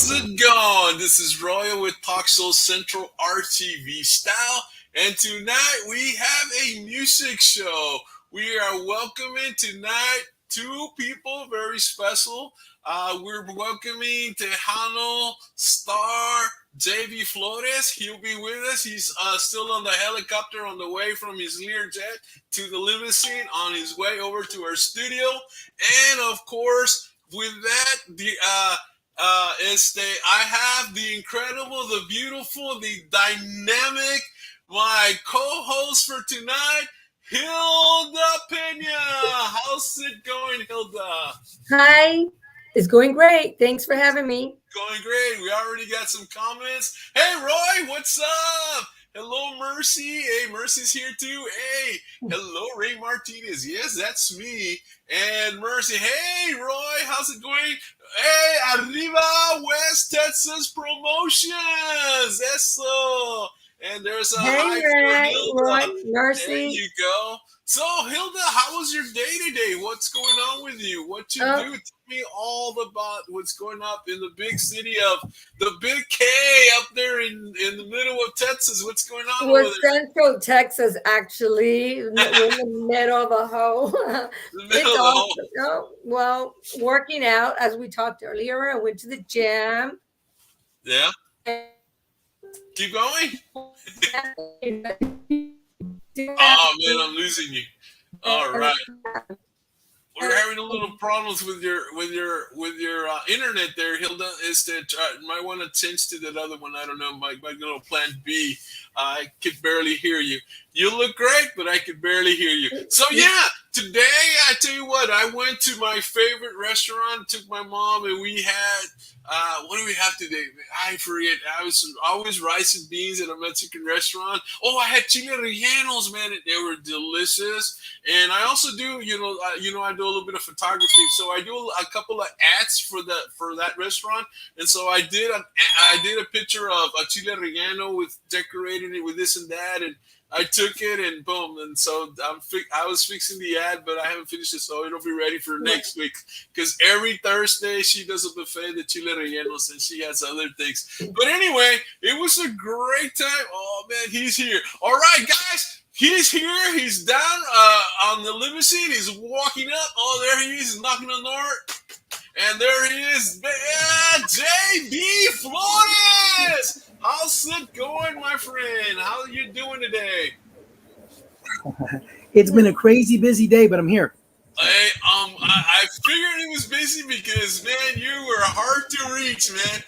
How's it going? This is Royal with Talk Show Central RTV Style, and tonight we have a music show. We are welcoming tonight two people very special. We're welcoming Tejano star JV Flores. He'll be with us. He's still on the helicopter on the way from his Learjet to the limousine on his way over to our studio. And of course, with that, I have the incredible, the beautiful, the dynamic, my co-host for tonight, Hilda Pena. How's it going, Hilda? Hi, it's going great. Thanks for having me. Going great. We already got some comments. Hey, Roy, what's up? Hello, Mercy. Hey, Mercy's here too. Hey, hello, Ray Martinez. Yes, that's me. And Mercy. Hey, Roy, how's it going? Hey, Arriba West Texas Promotions. Eso. And there's a hi for Hilda. Roy, Mercy. There you go. So, Hilda, how was your day today? What's going on with you? What you do? Tell me all about what's going up in the big city of the Big K up there in the middle of Texas. What's going on We're over there? Central Texas, actually. We're in the middle of a hole. Well, working out, as we talked earlier. I went to the gym. Yeah. Keep going. Oh man, I'm losing you. All right, we're having a little problems with your internet there, Hilda. Is that might want to change to that other one? I don't know. My little plan B. I could barely hear you. You look great, but I could barely hear you. So yeah, today I tell you what, I went to my favorite restaurant. Took my mom, and we had. What do we have today? I forget. I was always rice and beans at a Mexican restaurant. Oh, I had chile rellenos, man. They were delicious. And I also do, I do a little bit of photography. So I do a couple of ads for that restaurant. And so I did a picture of a chile relleno with decorating it with this and that, and I took it and boom. And so I was fixing the ad, but I haven't finished it, so it'll be ready for next week. Because every Thursday she does a buffet de chile rellenos, and she has other things. But anyway, it was a great time. Oh man, he's here. All right, guys, he's here. He's down on the limousine. He's walking up. Oh, there he is. He's knocking on the door. And there he is, JB Flores. How's it going, my friend? How are you doing today? It's been a crazy busy day, but I'm here. I figured it was busy because, man, you were hard to reach, man.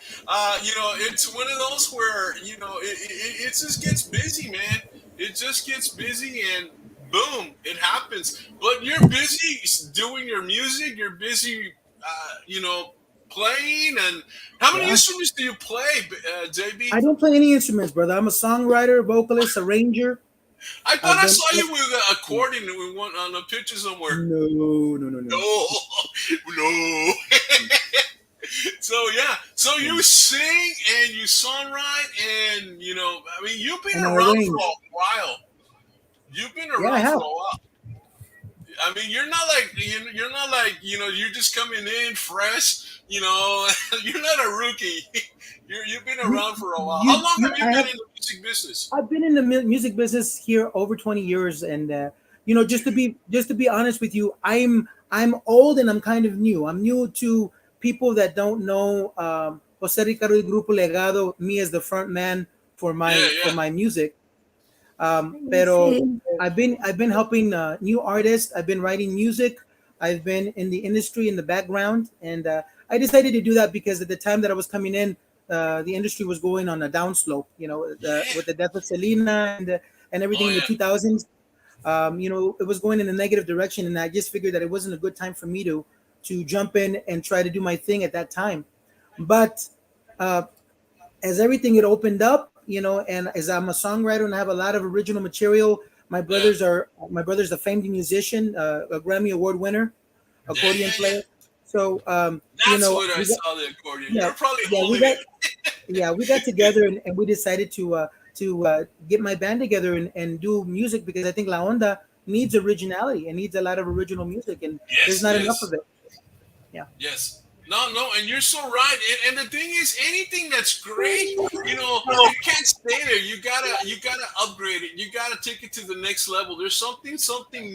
It's one of those where, it just gets busy, man. It just gets busy and boom, it happens. But you're busy doing your music. You're busy, playing. And how many instruments do you play, JB? I don't play any instruments, brother. I'm a songwriter, vocalist, arranger. I thought I saw you with an accordion we went on a picture somewhere. No. So you sing and you songwrite, and you've been around for a while. You've been around for a while. I mean, you're not like you're just coming in fresh. You're not a rookie. You've been around for a while. How long have you been in the music business? I've been in the music business here over 20 years, and just to be honest with you, I'm old and I'm kind of new. I'm new to people that don't know Jose Ricardo y Legado, me as the front man for my music. Pero I've been helping new artists. I've been writing music. I've been in the industry in the background, and I decided to do that because at the time that I was coming in, the industry was going on a downslope. With the death of Selena and everything in the 2000s. It was going in a negative direction, and I just figured that it wasn't a good time for me to jump in and try to do my thing at that time. But as everything had opened up, and as I'm a songwriter and I have a lot of original material, my brother's a famed musician, a Grammy Award winner, accordion player. So that's what I saw the accordion. You're probably holding it. We got together and we decided to get my band together and do music, because I think La Onda needs originality and needs a lot of original music, and there's not enough of it. Yes. No, and you're so right. And the thing is, anything that's great, you can't stay there. You gotta upgrade it. You gotta take it to the next level. There's something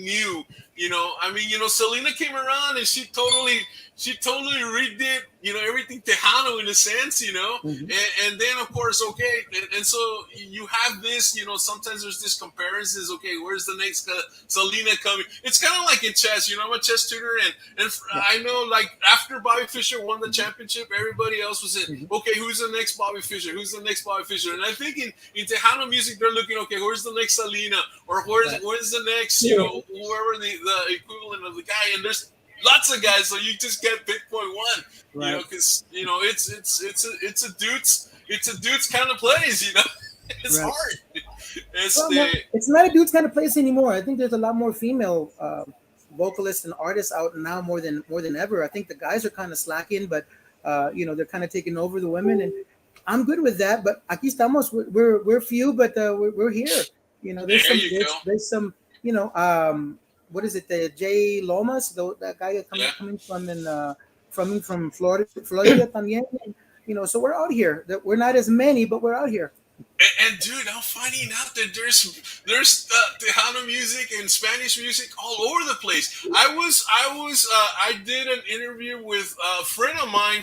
new. I mean, Selena came around and she totally redid, everything Tejano in a sense, Mhm. and then of course, okay, and so you have this, sometimes there's this comparisons. Okay, where's the next Selena coming? It's kind of like in chess. I'm a chess tutor, and Yeah. I know, like, after Bobby Fischer won the championship, everybody else was in. Mhm. Okay, who's the next Bobby Fischer? Who's the next Bobby Fischer? And I think in Tejano music, they're looking, okay, where's the next Selena, or where's Right. the next, whoever the equivalent of the guy, and there's lots of guys, so you just can't pinpoint one, Right. because it's a dude's kind of plays, it's Right. hard. It's Well, no, the it's not a dude's kind of place anymore. I think there's a lot more female vocalists and artists out now more than ever. I think the guys are kind of slacking, but they're kind of taking over the women, and I'm good with that. But aquí estamos. We're few, but we're here. There's there some you go. there's some what is it? The Jay Lomas, that guy Yeah. coming from Florida también. So we're out here. We're not as many, but we're out here. And dude, I'm finding out that there's Tejano music and Spanish music all over the place. I did an interview with a friend of mine,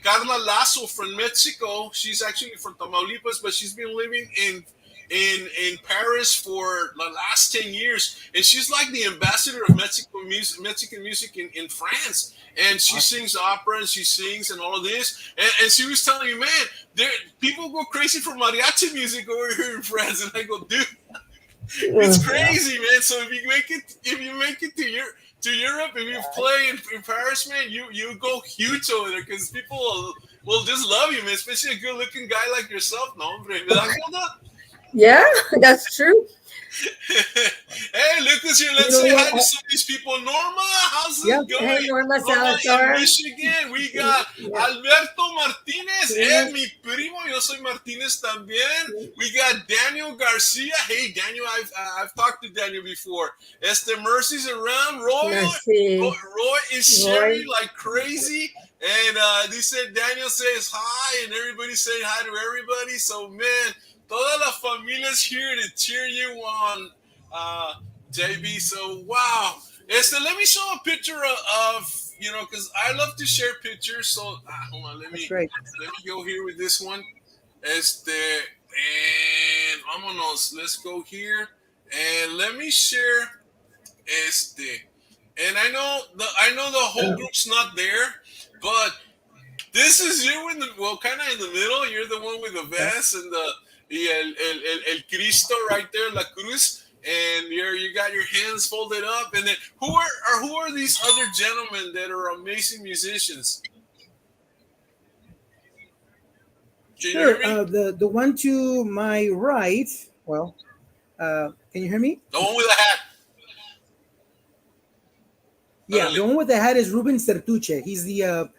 Carla Lasso from Mexico. She's actually from Tamaulipas, but she's been living in Paris for the last 10 years, and she's like the ambassador of Mexican music in France. And she sings opera, and she sings and all of this. And she was telling me, man, people go crazy for mariachi music over here in France. And I go, dude, it's crazy, man. So if you make it to Europe, if you play in Paris, man, you go huge over there, because people will just love you, man. Especially a good looking guy like yourself, no hombre. Yeah, that's true. Hey, Lucas here. Let's say hi to some of these people. Norma, how's it going? Hey, Norma In Salazar. Michigan, we got Alberto Martinez. Hey, mi primo, yo soy Martinez también. We got Daniel Garcia. Hey, Daniel, I've talked to Daniel before. Mercy's around. Roy is sharing like crazy. And they said Daniel says hi, and everybody saying hi to everybody. So, man, toda la familia's here to cheer you on, JB. So, wow. Let me show a picture of because I love to share pictures. So, hold on, let me go here with this one. And vámonos. Let's go here, and let me share And I know the whole group's not there, but this is you kind of in the middle. You're the one with the vest and el Cristo right there, la cruz, and you got your hands folded up. And then who are these other gentlemen that are amazing musicians? Sure. The one to my right. Well, can you hear me? The one with the hat. Yeah, the one with the hat is Ruben Sertuche. He's the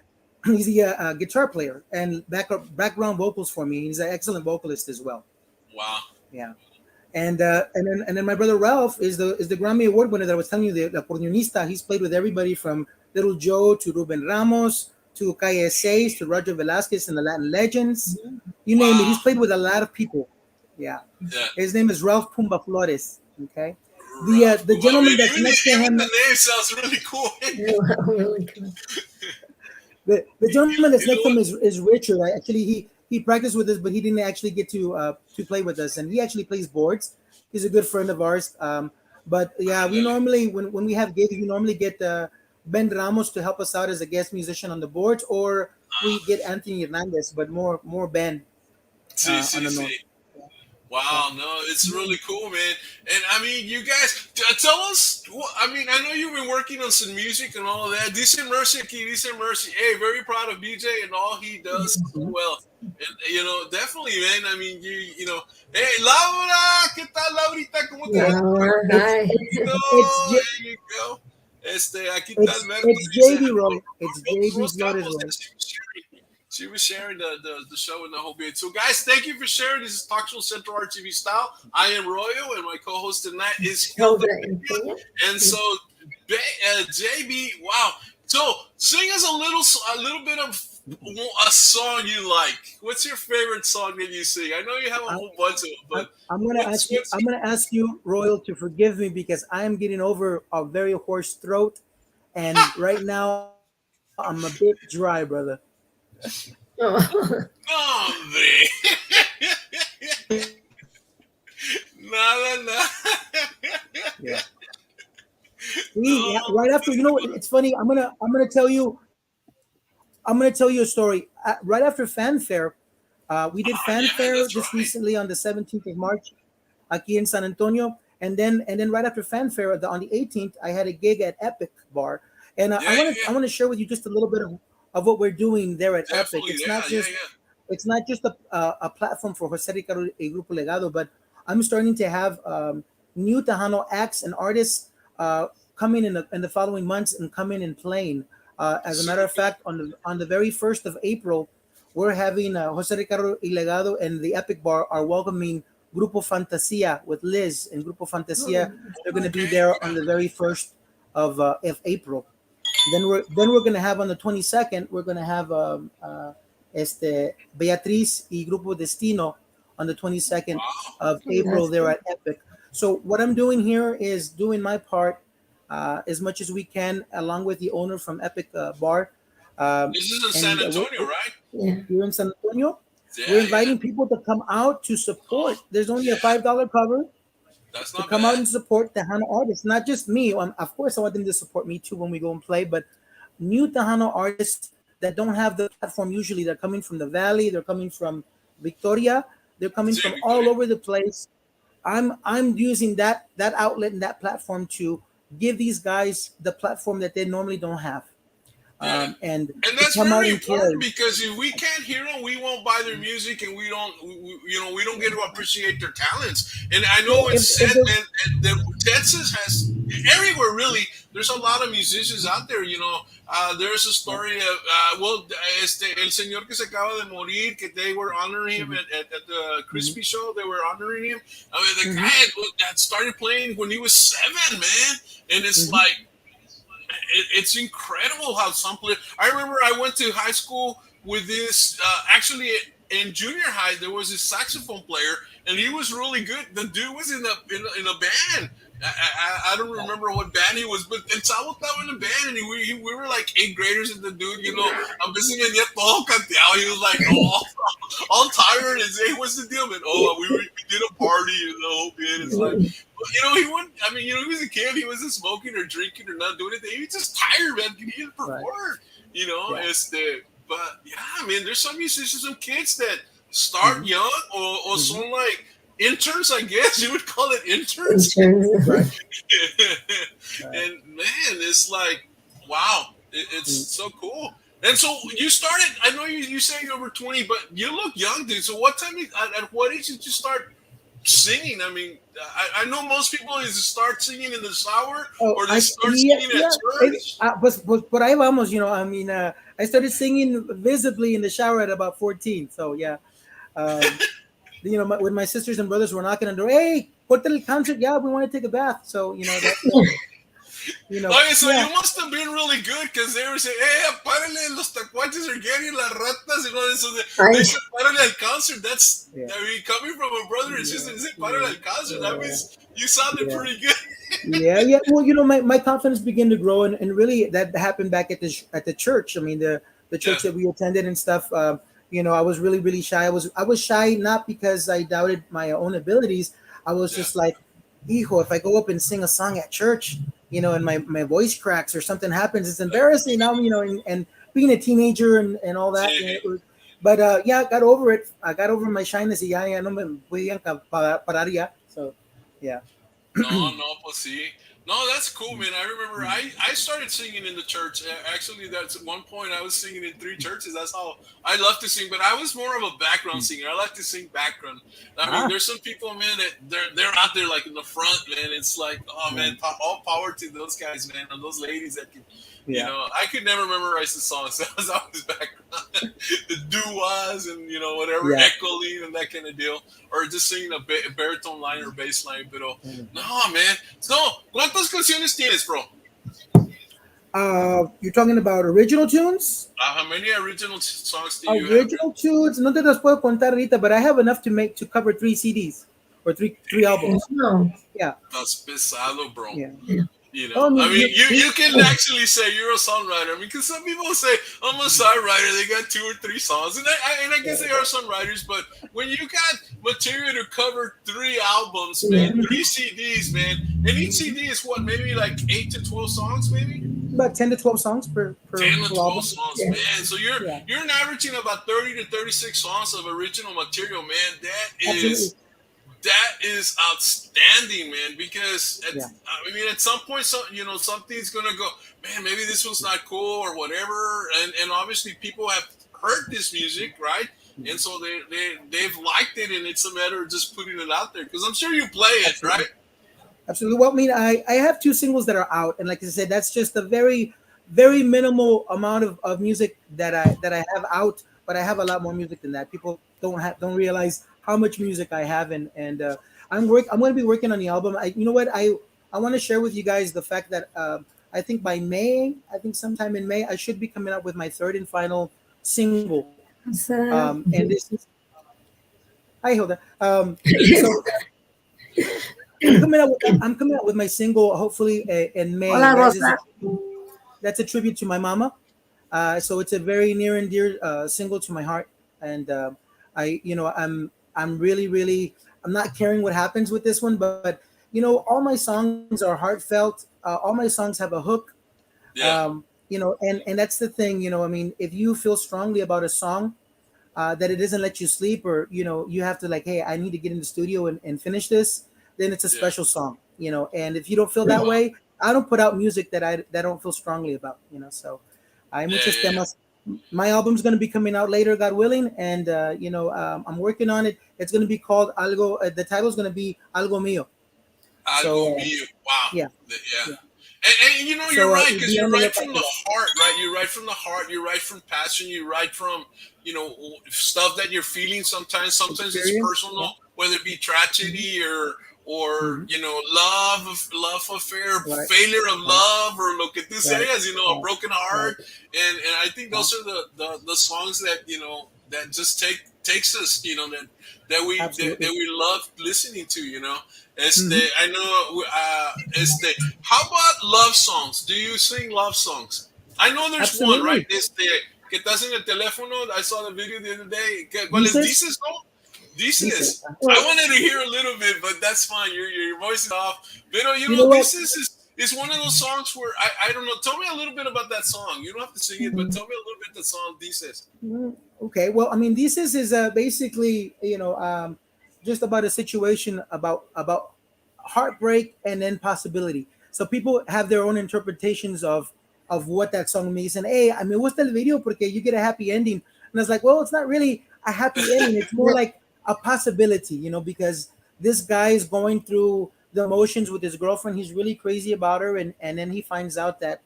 guitar player and background vocals for me. He's an excellent vocalist as well. Wow. Yeah, and then my brother Ralph is the Grammy Award winner that I was telling you, the acordeonista. He's played with everybody from Little Joe to Ruben Ramos to Calle 6 to Roger Velasquez and the Latin Legends. You name it. He's played with a lot of people. Yeah. His name is Ralph Pumba Flores. Okay. The gentleman that's next to him. The name sounds really cool. Really cool. The gentleman that's next to him is Richard. Actually, he practiced with us, but he didn't actually get to play with us. And he actually plays boards. He's a good friend of ours. But yeah, we normally when we have gigs, we normally get Ben Ramos to help us out as a guest musician on the boards, or we get Anthony Hernandez, but more Ben. On the note. Wow, no, it's really cool, man. And I mean, you guys, tell us. I mean, I know you've been working on some music and all of that. Decent Mercy, Decent Mercy. Hey, very proud of BJ and all he does so well. And, definitely, man. I mean, Hey, Laura, ¿qué tal, Laurita? ¿Cómo te va? Hi. There you go. Aquí está Alberto. It's JD Roy. It's JD's Roy. She was sharing the show and the whole bit. So, guys, thank you for sharing. This is Talk Show Central RTV Style. I am Royo, and my co-host tonight is Hilda. And so, JB, wow, So sing us a little bit of a song you like. What's your favorite song that you sing? I know you have a I, whole bunch of them, but I'm gonna ask you. what's I'm gonna ask you, Royal, to forgive me because I am getting over a very hoarse throat, and right now I'm a bit dry, brother. Oh. hombre? Nada, nada. Yeah. See, yeah, No, right after, it's funny. I'm gonna tell you. I'm gonna tell you a story. Right after fanfare, we did yeah, fanfare that's just right. recently on the 17th of March, aquí in San Antonio, and then right after fanfare on the 18th, I had a gig at Epic Bar, and Yeah, I yeah, want to yeah. I want to share with you just a little bit of what we're doing there at Epic. Definitely, yeah, yeah, yeah. It's not just a platform for Jose Ricardo y Grupo Legado, but I'm starting to have new Tejano acts and artists coming in the following months and coming and playing. As a matter Super of cool. fact, on the very first of April, we're having Jose Ricardo y Legado and the Epic Bar are welcoming Grupo Fantasia with Liz and Grupo Fantasia. They're going to be Okay, there on yeah. the very first of April. Then we're gonna have on the 22nd. We're gonna have Beatriz y Grupo Destino on the 22nd Wow. of April That's there good. at Epic. So what I'm doing here is doing my part as much as we can, along with the owner from Epic Bar, um, This is in San and Antonio, right? Yeah. here in San Antonio. We're Yeah, yeah. inviting people to come out to support. Oh, There's only a yeah. $5 cover That's to not come out bad. and support Tejano artists, not just me. Of course, I want them to support me too when we go and play, but new Tejano artists that don't have the platform usually. They're coming from the Valley, they're coming from Victoria, they're coming Sí, from all Victoria. over the place. I'm using that outlet and that platform to give these guys the platform that they normally don't have, Yeah. and And to that's come out very and important carry. because if we can't hear them, we won't buy their music, and we don't get to appreciate their talents. And I Well, know it's if said, they're man, that Texas has everywhere really. There's a lot of musicians out there. There's a yeah. story of el señor que se acaba de morir, que they were honoring him Mhm, at the mhm, Crispy show. They were honoring him. I mean, the mhm, guy that started playing when he was 7, man, and it's mhm, like it's incredible how some players. I remember I went to high school with this. Actually, in junior high, there was this saxophone player, and he was really good. The dude was in a band. I don't yeah. remember what band he was, but el chavo estaba in a band, and we were like eighth graders, and the dude, a veces venía todo canteado. He was like all tired, and say, "Hey, what's the deal, man? Oh, we did a party, man. It's Yeah. like, he wouldn't. I mean, he was a kid. He wasn't smoking or drinking or not doing anything. He was just tired, man. He didn't Right. perform. Yeah. But yeah, I mean, there's some musicians, some kids that start Mhm, young or mhm. some like interns. I guess you would call it In interns. terms Right. of Right. And man, it's like wow, it's Mm. so cool. And so you started. I know you say you're over 20, but you look young, dude. So what time? At what age did you start singing? I mean, I know most people is start singing in the shower Oh, or they start yeah, singing at yeah. church. But por ahí vamos, I mean, I started singing visibly in the shower at about 14. So yeah, um, when my sisters and brothers were knocking on the door, hey, corta el concert, yeah, we want to take a bath. So Okay, so yeah, you must have been really good because they were saying, "Hey, párale, los tacuaches are getting las ratas," so they I said, "Párale al concert." That's yeah, I mean, coming from a brother and sister, yeah, and say, "Párale yeah, al concert." That yeah, means you sounded yeah. pretty good. Yeah. Well, my confidence began to grow, and really that happened back at the church. I mean, the Yeah, church that we attended and stuff. I was really really shy. I was shy not because I doubted my own abilities. I was yeah, just like, hijo, if I go up and sing a song at church, and my voice cracks or something happens, it's embarrassing. Now, and being a teenager and all that. sí. But yeah, I got over it. I got over my shyness. Y ya no me podían parar ya. So yeah. No, no, pues sí. No, that's cool, man. I remember I started singing in the church. Actually, that's at one point I was singing in 3 churches. That's how I love to sing, but I was more of a background singer. I like to sing background. I mean, Ah, there's some people, man, that they're out there like in the front, man. It's like, oh yeah. man, all power to those guys, man, and those ladies that can, Yeah. I could never memorize the songs. So I was always background, the doo-wahs and whatever Yeah. echoing and that kind of deal, or just singing a baritone line or bass line, but Mhm. no, man. So, ¿cuántas canciones tienes, bro? You're talking about original tunes? How many original songs do you have? Original tunes, no te las puedo contar ahorita, but I have enough to cover 3 CDs or three albums. Wow. Yeah, That's pesado, bro. yeah. You Oh, I know, mean, I mean, you can actually say you're a songwriter. I mean, because some people say I'm a songwriter, they got 2 or 3 songs, and I guess they are songwriters. But when you got material to cover 3 albums, man, 3 CDs, man, and each CD is what, maybe like 8 to 12 songs, maybe about 10 to 12 songs per 10 to 12 album. songs, Yeah. man. So you're Yeah. you're averaging about 30 to 36 songs of original material, man. Absolutely. That is outstanding, man. Because Yeah. I mean, at some point, something's gonna go, man. Maybe this was not cool or whatever. And obviously, people have heard this music, right? And so they've liked it, and it's a matter of just putting it out there. Because I'm sure you play it, Absolutely. right? Absolutely. Well, I mean, I have 2 singles that are out, and like I said, that's just a very, very minimal amount of music that I have out. But I have a lot more music than that. People don't realize how much music I have, and I'm going to be working on the album. You know what? I want to share with you guys the fact that I think by May, I think sometime in May, I should be coming out with my 3rd and final single. And this is hi Hilda. So I'm coming out with my single hopefully in May. Hola, That is Rosa. that's a tribute to my mama. So it's a very near and dear single to my heart, and I'm really I'm not caring what happens with this one, but all my songs are heartfelt. All my songs have a hook. Yeah. And that's the thing. I mean, if you feel strongly about a song, that it doesn't let you sleep, or you have to like, hey, I need to get in the studio and finish this, then it's a Yeah. special song. And if you don't feel that way, I don't put out music that I don't feel strongly about. So hay muchos Yeah. temas. My album's going to be coming out later, God willing, and I'm working on it. It's going to be called Algo. The title is going to be Algo Mío. Algo mío. Wow. Yeah. Yeah. Yeah. And you're So, right, because be you on the write lookout from for the that. heart, right? You write from the heart, you write from passion, you write from, stuff that you're feeling sometimes it's Experience, personal, yeah. whether it be tragedy or love affair, Right. failure of love, or lo que tú Right. seas, a Right. broken heart. Right. And I think those are the songs that, that just takes us, that Absolutely. we love listening to, Mhm. I know, how about love songs? Do you sing love songs? I know there's one, right? Absolutely. Que estás en el teléfono. I saw the video the other day. ¿Cuál es? Dices, Dices, no? dices. Dices. I wanted to hear a little bit, but that's fine. Your voice is off. Pero, You know what? is one of those songs where, I don't know. Tell me a little bit about that song. You don't have to sing it, but tell me a little bit the song Dices. Okay. Well, I mean, this is basically, just about a situation about heartbreak and then possibility. So people have their own interpretations of what that song means. And hey, I mean, what's the video? Porque you get a happy ending. And it's like, well, it's not really a happy ending. It's more like a possibility, because this guy is going through the emotions with his girlfriend. He's really crazy about her, and then he finds out that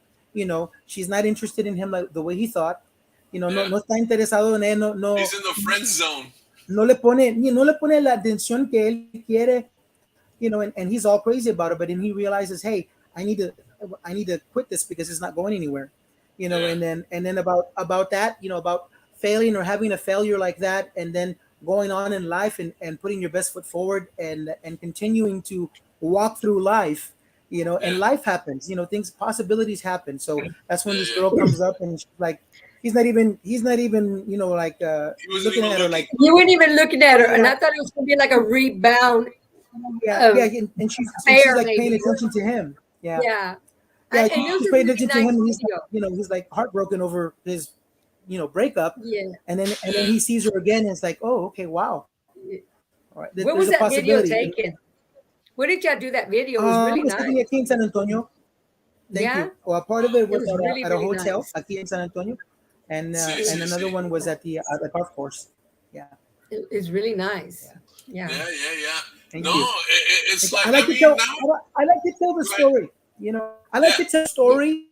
she's not interested in him like the way he thought. No Yeah. no está interesado en él, no He's in the friend zone. no le pone la atención que él quiere, and he's all crazy about it. But then he realizes, hey, I need to quit this because it's not going anywhere, Yeah. and then about that, about failing or having a failure like that, and then going on in life and putting your best foot forward and continuing to walk through life, and Yeah. life happens, possibilities happen. So that's when Yeah, this yeah. girl comes up and she's like, he's not even like He wasn't looking even at her looking. like, You weren't even looking at her, and Yeah. I thought it was going to be like a rebound. yeah, and she's Fair, like paying maybe. attention to him. Yeah. Yeah. Yeah, And it was she's a paying really attention to nice him, and he's video. he's like heartbroken over his breakup, Yeah. and then he sees her again, and it's like, oh, okay, wow, all right, Where there's was a that video possibility. taken? Where did y'all do that video? It was really It was taken nice. aquí in San Antonio. Thank Yeah. you. Well, part of it was, was really, at a really hotel nice. aquí in San Antonio, and Sí, sí, another sí. one was at the golf course. Yeah, It's really nice. Yeah. Yeah. thank No, you. it's I like, like I to mean, tell. now, I like to tell the Right. story. I like Yeah. to tell a story,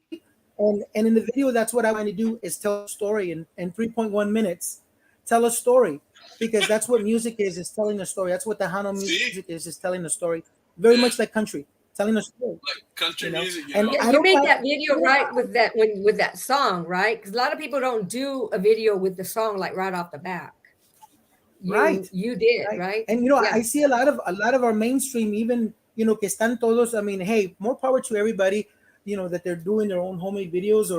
and in the video, that's what I want to do is tell a story in 3.1 minutes. Tell a story, because that's what music is telling a story. That's what the Hano See? music is telling a story. Very Yeah. much like country, telling a story. like country music, you And know. Yeah, I you don't made like, that video right with that with that song, right? Because a lot of people don't do a video with the song like right off the bat. right, You did, right. right? And Yeah. I see a lot of our mainstream, even que están todos. I mean, hey, more power to everybody. That they're doing their own homemade videos,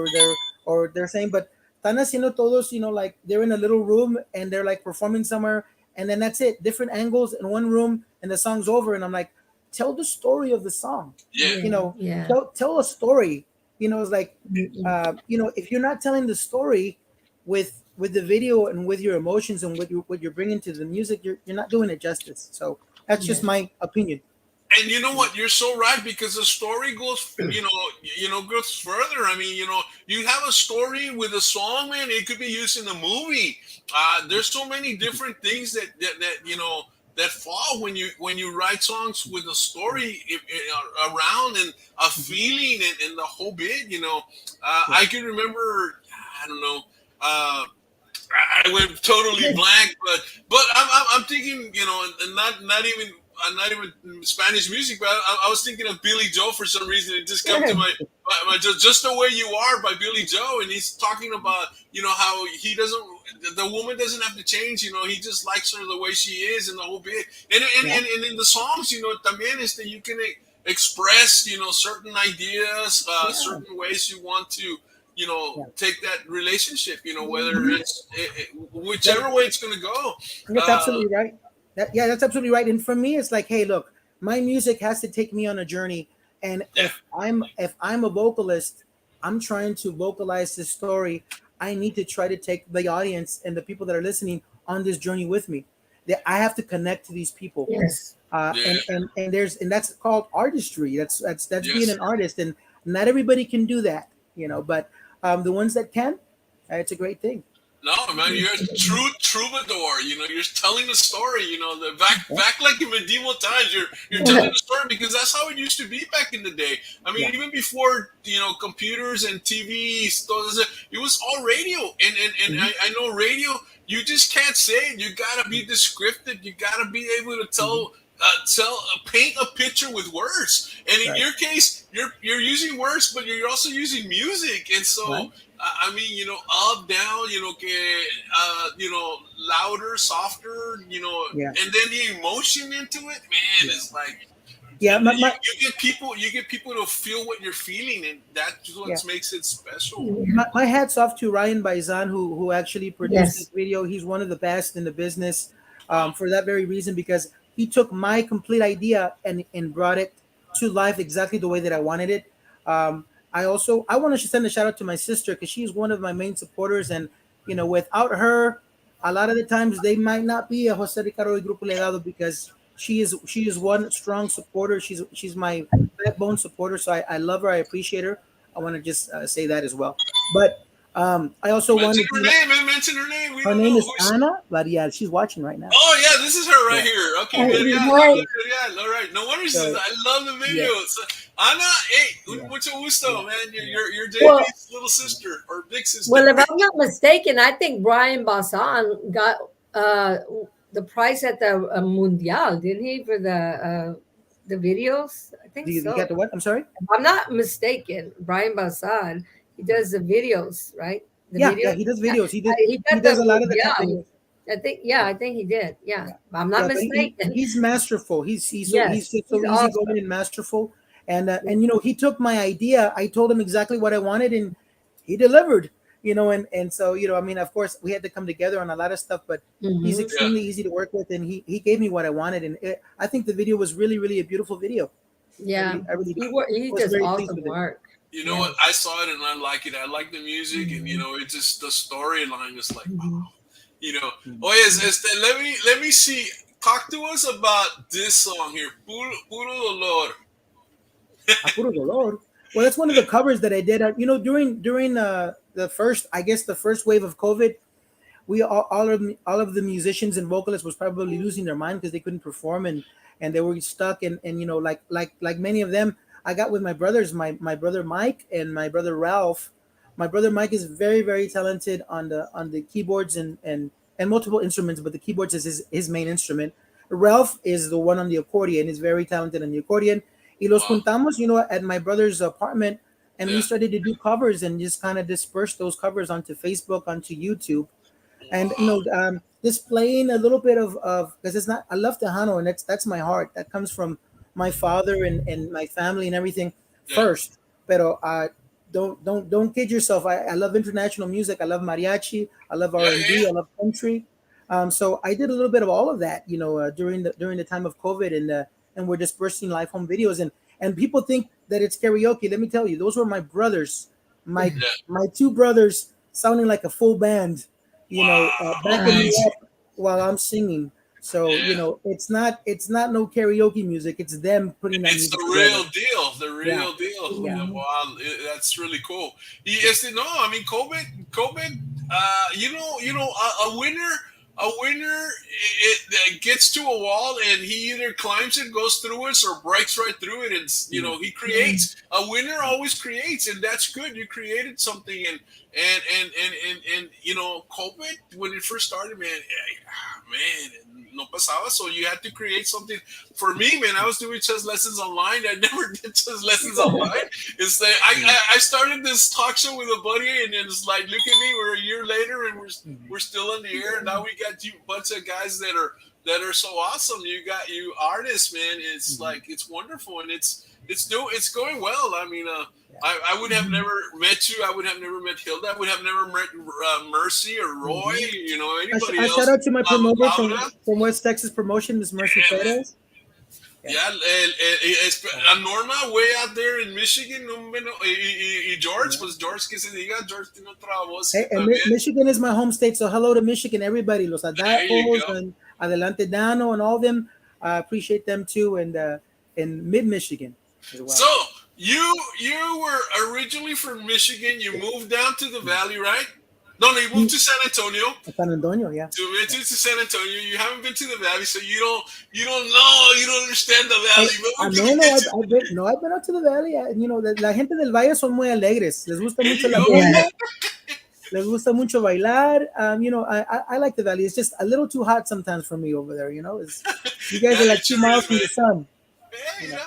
or they're saying, but están haciendo todos. Like they're in a little room and they're like performing somewhere, and then that's it. Different angles in one room, and the song's over. And I'm like, tell the story of the song. Yeah. Yeah. Tell a story. It's like, Mhm. if you're not telling the story with the video and with your emotions and what you're bringing to the music, you're not doing it justice. So that's just Yes. my opinion. And you know what? You're so right, because the story goes, goes further. I mean, you have a story with a song, man. It could be used in a movie. There's so many different things that fall when you write songs with a story around, and a feeling, and the whole bit. I can remember. I don't know. I went totally blank, but I'm thinking, and not even Spanish music, but I was thinking of Billy Joe for some reason. It just come to my just the way you are by Billy Joe, and he's talking about how the woman doesn't have to change. He just likes her the way she is, and the whole bit. And in the songs, también you can express certain ideas, certain ways you want to take that relationship, whether it's whichever way it's going to go. That's absolutely right. That's absolutely right. And for me, it's like, hey, look, my music has to take me on a journey. And if I'm a vocalist, I'm trying to vocalize this story. I need to try to take the audience and the people that are listening on this journey with me. That I have to connect to these people. Yes. And that's called artistry. That's Yes. being an artist, and not everybody can do that. But the ones that can, it's a great thing. No, man, you're a true troubadour. You're telling the story. The back like in medieval times, you're telling the story, because that's how it used to be back in the day. I mean, even before computers and TVs, it was all radio. And I know radio. You just can't say it. You gotta be descriptive. You gotta be able to paint a picture with words. And in your case, you're using words, but you're also using music. And so, I mean, up, down, louder, softer, and then the emotion into it, man, it's like, you get people to feel what you're feeling, and that's what makes it special. My hat's off to Ryan Baizan, who actually produced this video. He's one of the best in the business, for that very reason, because he took my complete idea and brought it to life exactly the way that I wanted it. I want to send a shout out to my sister, because she's one of my main supporters, and without her, a lot of the times they might not be a Jose Ricardo y Legado, because she is one strong supporter. She's my backbone supporter. So I love her. I appreciate her. I want to just say that as well. But I also mention her name. Mention her name. Her name is Anna, but yeah, she's watching right now. Oh yeah, this is her right here. Okay, good. Yeah, all right. No wonder I love the videos. Anna, hey, mucho gusto, man. You're JB's little sister or big sister. Well, if I'm not mistaken, I think Brian Basan got the prize at the Mundial, didn't he, for the videos? I think so. You got the what? I'm sorry? If I'm not mistaken, Brian Basan, he does the videos, right? Yeah, he does videos. He does a lot of the videos. I think he did. Yeah. I'm not mistaken. He's masterful. He's so easygoing awesome. and masterful. And he took my idea. I told him exactly what I wanted, and he delivered. And so I mean, of course, we had to come together on a lot of stuff, but he's extremely easy to work with, and he gave me what I wanted, and I think the video was really, really a beautiful video. Yeah, he does awesome work. You know what? I saw it and I like it. I like the music, and it's just the storyline is like, wow. Let me see. Talk to us about this song here, Puro Dolor. Puro Dolor. Well, that's one of the covers that I did. During the first wave of COVID, we all of the musicians and vocalists was probably losing their mind because they couldn't perform, and they were stuck. And like many of them, I got with my brothers, my brother Mike and my brother Ralph. My brother Mike is very, very talented on the keyboards and multiple instruments, but the keyboards is his main instrument. Ralph is the one on the accordion. He's very talented on the accordion. y los Wow. juntamos, at my brother's apartment, and we Yeah. started to do covers and just kind of disperse those covers onto Facebook, onto YouTube, and Wow. displaying a little bit of because it's not, I love Tejano, and that's my heart, that comes from my father and my family and everything Yeah. first. Pero don't kid yourself. I love international music. I love mariachi. I love Yeah. R&B. Yeah. I love country. So I did a little bit of all of that, during the time of COVID, and we're dispersing live home videos, and people think that it's karaoke. Let me tell you, those were my brothers, my Yeah. my two brothers sounding like a full band, Wow. backing me Amazing. up while I'm singing. So Yeah. it's not no karaoke music. It's them putting that It's the music real together. deal. The Yeah, real deal. yeah. Yeah, Mhm. wow, that's really cool. No, I mean, COVID. A winner. A winner, it gets to a wall, and he either climbs it, goes through it, or breaks right through it. And Yeah. he creates. A winner always creates, and that's good. You created something, and COVID, when it first started, man, no pasaba. So you had to create something. For me, man, I was doing chess lessons online. I never did chess lessons online. It's like I started this talk show with a buddy, and it's like, look at me, we're a year later, and we're still in the air. And now we got you bunch of guys that are so awesome. You got you artists, man. It's like, it's wonderful, and it's going well. I mean, I would have never met you. I would have never met Hilda. I would have never met Mercy or Roy. Anybody I shout else. out to my promoter Laura. from West Texas Promotion, Miss Mercy Yeah, man. Perez. Yeah, Norma, way out there in Michigan, y George, pues George, que se diga, George tiene otra voz Hey, and también. Michigan is my home state, so hello to Michigan, everybody, los There you Adapos go. and Adelante Dano and all of them. I appreciate them too, and in mid Michigan as well. So you were originally from Michigan. You moved down to the Valley, right? No, you moved to San Antonio. San Antonio, yeah. To San Antonio. You haven't been to the Valley, so you don't understand the Valley. But we're gonna get to- I've been out to the Valley. La gente del Valle son muy alegres. Les gusta There mucho you la go. música. Les gusta mucho bailar. I like the Valley. It's just a little too hot sometimes for me over there. You guys Yeah, are like it 2 sure miles is, from the man. sun. Yeah.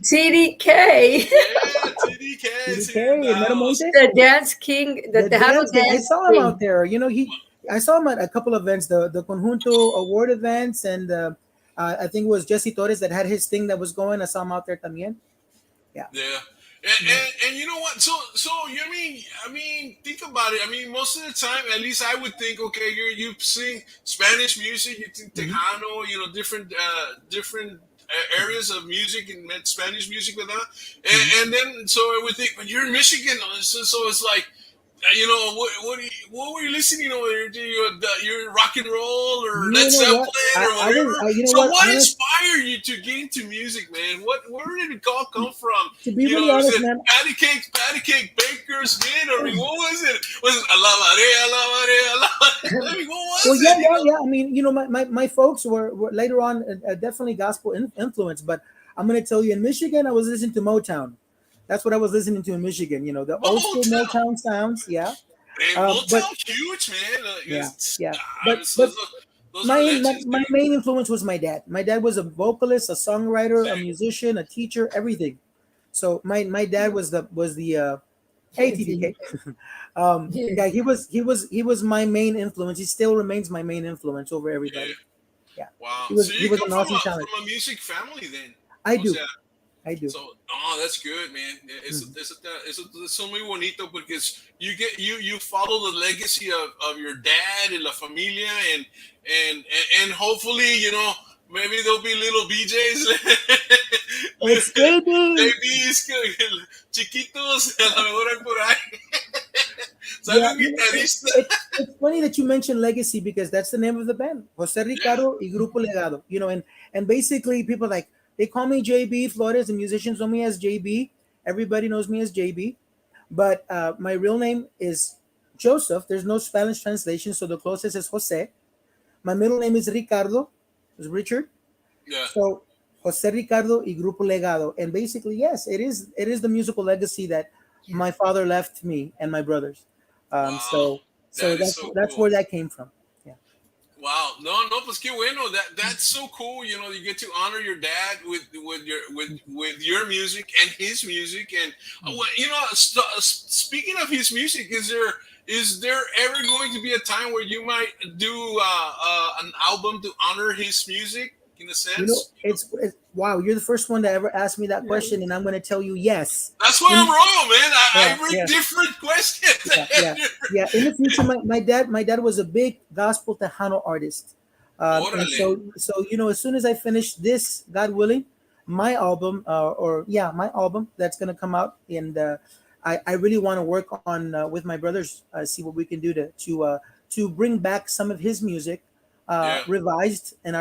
TDK, Yeah, TDK. TDK, Metamonte. the dance king, the Tejano I dance saw him king. out there. I saw him at a couple of events, the Conjunto Award events, and I think it was Jesse Torres that had his thing that was going. I saw him out there también. Yeah. Yeah. And you know what? So I mean, think about it. I mean, most of the time, at least I would think, okay, you sing Spanish music, you think Tejano, different areas of music and Spanish music with that, and then so I would think, when you're in Michigan, so it's like, what were you listening to? Your rock and roll or Led Zeppelin or whatever. What inspired you to get into music, man? Where did it all come from? To be really honest, man, Patty Cake Baker Smith, or what was it? Was it La Marea? I mean, what was it? Yeah. I mean, my folks were later on definitely gospel influenced, but I'm gonna tell you, in Michigan, I was listening to Motown. That's what I was listening to in Michigan. The old school Motown sounds. Yeah. Motown's huge, man. Yeah. Those My main influence was my dad. My dad was a vocalist, a songwriter, a musician, a teacher, everything. So my dad was the ATDK. Yeah, he was my main influence. He still remains my main influence over everybody. Yeah. Wow. He was an awesome talent. From a music family, then. I do. So, that's good, man. Eso muy bonito, porque you follow the legacy of your dad and la familia, and hopefully, maybe there'll be little BJs, babies, chiquitos, a lo mejor hay por ahí. It's funny that you mentioned legacy, because that's the name of the band, Jose Ricardo y Grupo Legado. And basically people they call me JB Flores. The musicians know me as JB. Everybody knows me as JB. But my real name is Joseph. There's no Spanish translation, so the closest is Jose. My middle name is Ricardo. It's Richard. Yeah. So Jose Ricardo y Grupo Legado. And basically, yes, it is the musical legacy that my father left me and my brothers. Wow. So that's cool. where that came from. Yeah. Wow, no, pues qué bueno. That's so cool. You know, you get to honor your dad with your music and his music, and you know, speaking of his music, is there ever going to be a time where you might do an album to honor his music in a You know, sense? it's wow. You're the first one to ever ask me that Yeah. question, and I'm going to tell you yes. That's why In I'm royal, man. I yeah, bring yeah, different questions. yeah, yeah, yeah. In the future, my dad was a big gospel Tejano artist, and Órale. so you know, as soon as I finish this, God willing, my album, or yeah, my album that's going to come out, and I really want to work on with my brothers, see what we can do to bring back some of his music, Yeah. revised in